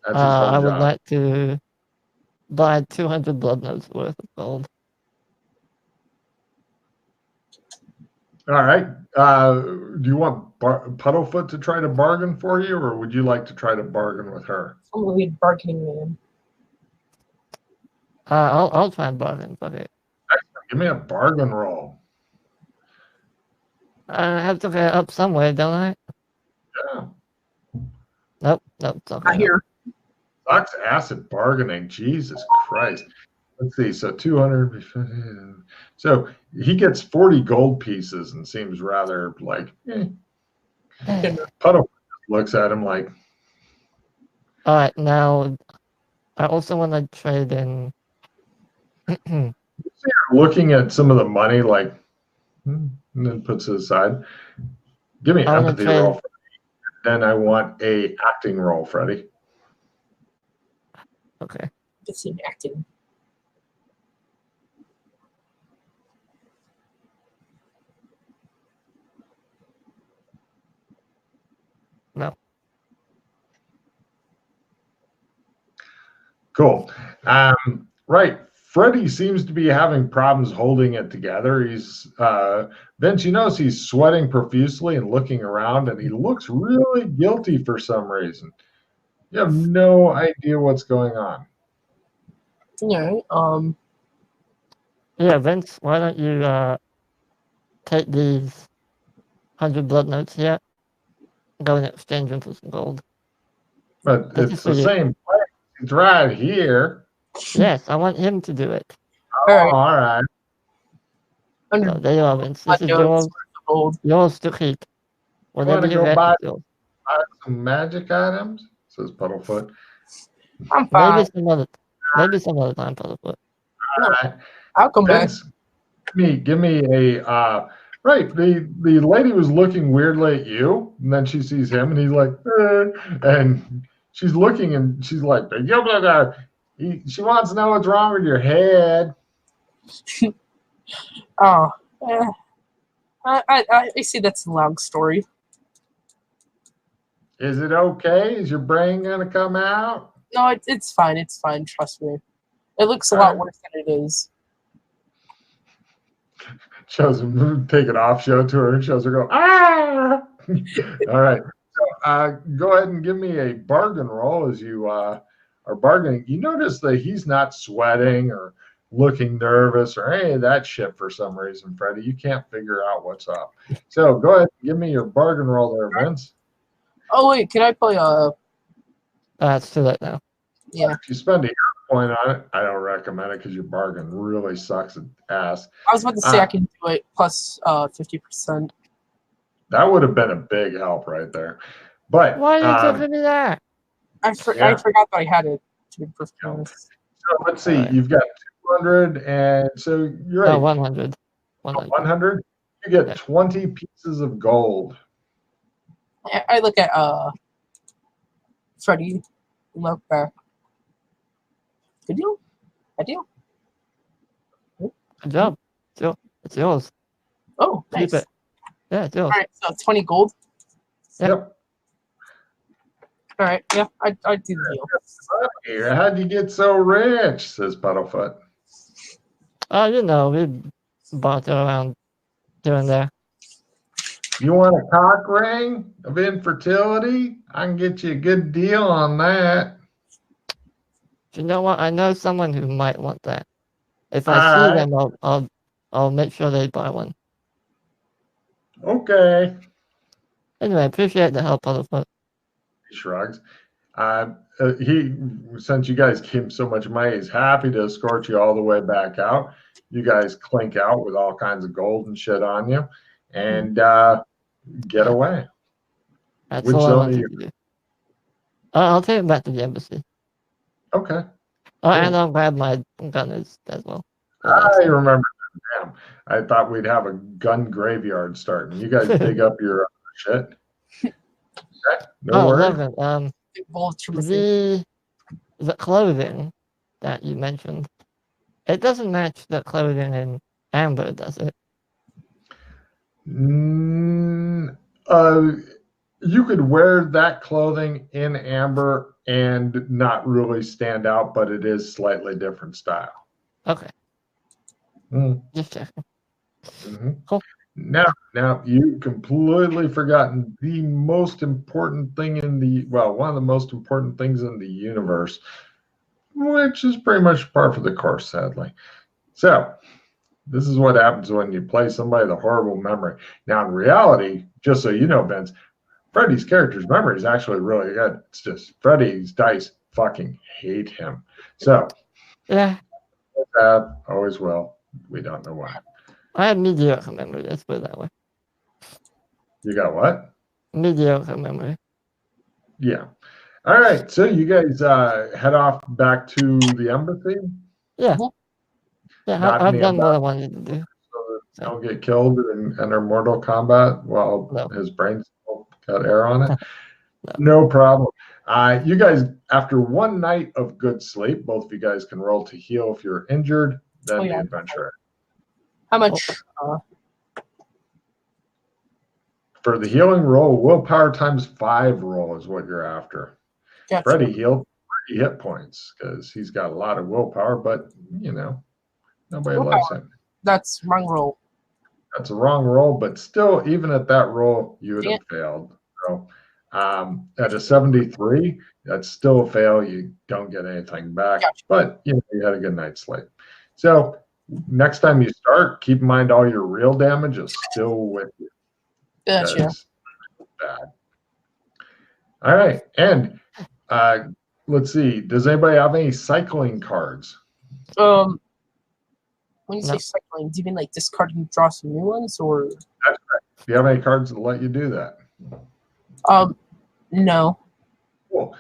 S2: That's his whole
S1: I would
S2: job.
S1: like to buy 200 blood notes worth of gold.
S2: All right. Do you want Puddlefoot to try to bargain for you, or would you like to try to bargain with her?
S3: I'm a lead bargaining man.
S1: I'll try and bargain, but
S2: Give me a bargain roll.
S1: I have to get up somewhere, don't I?
S2: Yeah.
S1: Nope. It's okay.
S3: I hear.
S2: Sucks acid bargaining. Jesus Christ. Let's see. So 200. So he gets 40 gold pieces and seems rather like. Puddle looks at him like.
S1: All right. Now, I also want to trade in.
S2: Looking at some of the money, like, and then puts it aside. Give me an empathy roll. Then I want a acting roll, Freddie.
S1: Okay.
S3: Just in acting.
S1: No.
S2: Cool. Right. Freddie seems to be having problems holding it together. He's Vince, you notice he's sweating profusely and looking around, and he looks really guilty for some reason. You have no idea what's going on.
S3: Yeah.
S1: Yeah, Vince, why don't you take these 100 blood notes here, go and exchange them for some gold.
S2: But it's the same place. It's right here.
S1: Yes, I want him to do it.
S2: Oh, all right.
S1: So there you are, Vince. This is yours to keep. Whatever you
S2: buy some magic items, says Puddlefoot.
S3: I'm fine.
S1: Maybe some other time, Puddlefoot.
S3: I'll come back.
S2: Vince, give me a right. The lady was looking weirdly at you, and then she sees him, and he's like, and she's looking, and she's like, she wants to know what's wrong with your head.
S3: Oh, I see that's a long story.
S2: Is it okay? Is your brain gonna come out?
S3: No, it's fine. It's fine. Trust me. It looks a lot worse than it is.
S2: Shows him, take it off, show it to her, and shows her go, ah! All right. So, go ahead and give me a bargain roll as you are bargaining. You notice that he's not sweating or looking nervous or any of that shit for some reason, Freddie. You can't figure out what's up. So go ahead and give me your bargain roll there, Vince.
S3: Oh, wait. Can I play
S1: It's too late now.
S3: Yeah.
S2: If you spend a hero point on it, I don't recommend it because your bargain really sucks ass.
S3: I was about to say I can do it plus 50%.
S2: That would have been a big help right there. But
S1: why did you give me that?
S3: I forgot that I had it. To be perfectly honest.
S2: So let's see. You've got 200, and so you're right.
S1: 100.
S2: 100. You get 20 pieces of gold.
S3: I look at Freddie. Look back. Good deal. A deal.
S1: Good job. It's yours.
S3: Oh, nice.
S1: Keep it. Yeah, it's yours.
S3: All right, so 20 gold.
S2: Yep.
S3: All right, yeah, I do the deal.
S2: How'd you get so rich? Says Puddlefoot.
S1: You know, we bought it around here and there.
S2: You want a cock ring of infertility? I can get you a good deal on that.
S1: You know what? I know someone who might want that. If I see them, I'll make sure they buy one.
S2: Okay.
S1: Anyway, appreciate the help, Puddlefoot.
S2: He shrugs. Since you guys came so much money, he's happy to escort you all the way back out. You guys clink out with all kinds of gold and shit on you, and get away.
S1: That's all I wanted to do. I'll take it back to the embassy.
S2: Okay.
S1: And I'll grab my gun as well.
S2: I remember. Damn. I thought we'd have a gun graveyard starting. You guys dig up your shit. Okay. No worries.
S1: The clothing that you mentioned, it doesn't match the clothing in Amber, does it?
S2: You could wear that clothing in Amber and not really stand out, but it is slightly different style.
S1: Okay. Just checking.
S2: Cool. Now you completely forgotten the most important thing one of the most important things in the universe, which is pretty much par for the course, sadly. So this is what happens when you play somebody with a horrible memory. Now, in reality, just so you know, Vince, Freddy's character's memory is actually really good. It's just Freddy's dice fucking hate him. So
S1: yeah,
S2: always will. We don't know why.
S1: I have mediocre memory. Let's put it that way.
S2: You got what?
S1: Mediocre memory.
S2: Yeah. All right. So you guys head off back to the embassy?
S1: Yeah. Yeah, I've done what I wanted to do.
S2: So that don't get killed and enter mortal combat while his brain's got air on it? No problem. You guys, after one night of good sleep, both of you guys can roll to heal if you're injured, then the adventure.
S3: How much?
S2: For the healing roll, willpower times 5 roll is what you're after. Gotcha. Freddy healed 30 hit points because he's got a lot of willpower, but, nobody loves him.
S3: That's wrong roll.
S2: That's a wrong roll, but still, even at that roll, you would have failed. So, at a 73, that's still a fail. You don't get anything back, but you had a good night's sleep. So next time you start, keep in mind all your real damage is still with you.
S3: Gotcha.
S2: Bad. All right, and let's see. Does anybody have any cycling cards?
S3: When you say cycling, do you mean like discarding and draw some new ones, or?
S2: That's right. Do you have any cards that let you do that?
S3: No.
S2: Cool.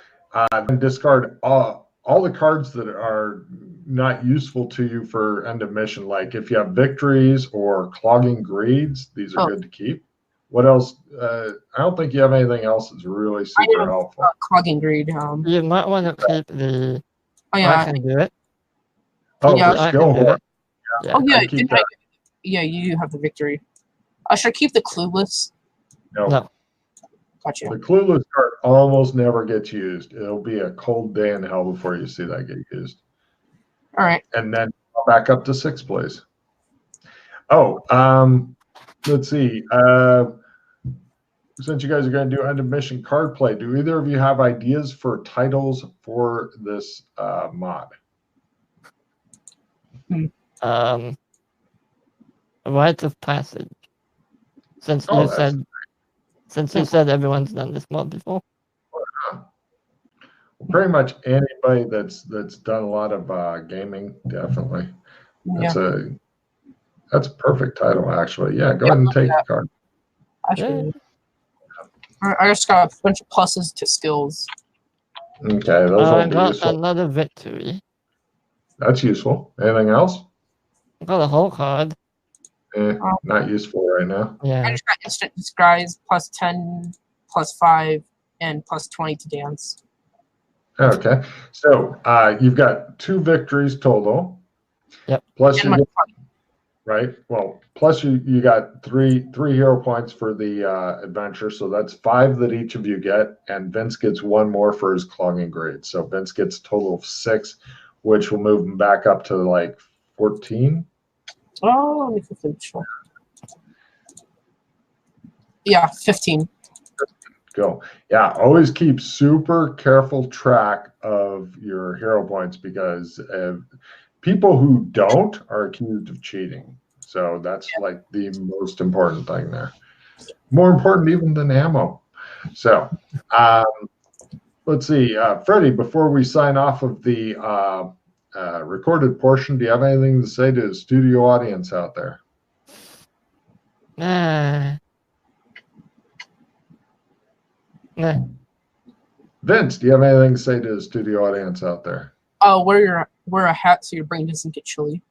S2: Then discard all all the cards that are not useful to you for end of mission, like if you have victories or clogging greeds, these are good to keep. What else? I don't think you have anything else that's really super helpful.
S3: Clogging greed.
S1: You might want to keep the.
S3: Oh yeah.
S1: I can do it.
S2: Oh,
S3: Yeah,
S2: the skill horn.
S1: Yeah.
S3: Oh yeah.
S2: keep that.
S3: Yeah, you do have the victory. Should I keep the clueless?
S2: No.
S3: Gotcha.
S2: The clueless card almost never gets used. It'll be a cold day in hell before you see that get used.
S3: All right.
S2: And then back up to 6th place. Oh, let's see. Since you guys are going to do end of mission card play, do either of you have ideas for titles for this mod?
S1: Rite of Passage. Since you said everyone's done this mod before.
S2: Pretty much anybody that's done a lot of gaming, definitely. That's a perfect title, actually. Yeah, go ahead and take the card.
S3: Actually, I just got a bunch of pluses to skills.
S2: Okay, those won't be
S1: got
S2: useful.
S1: another victory.
S2: That's useful. Anything else?
S1: I got a whole card.
S2: Not useful right now.
S1: Yeah.
S3: I just got instant disguise plus 10, plus 5, and plus 20 to dance.
S2: Okay, so you've got 2 victories total.
S1: Yep.
S2: Plus you right. Well, plus you got three hero points for the adventure, so that's 5 that each of you get, and Vince gets 1 more for his clogging grade. So Vince gets a total of 6, which will move him back up to like 14.
S3: Oh, let me quickly check. Yeah, 15.
S2: Go. Yeah, always keep super careful track of your hero points because people who don't are accused of cheating. So that's like the most important thing there. More important even than ammo. So let's see. Freddie, before we sign off of the recorded portion, do you have anything to say to the studio audience out there? Vince, do you have anything to say to the studio audience out there?
S3: Oh, wear a hat so your brain doesn't get chilly.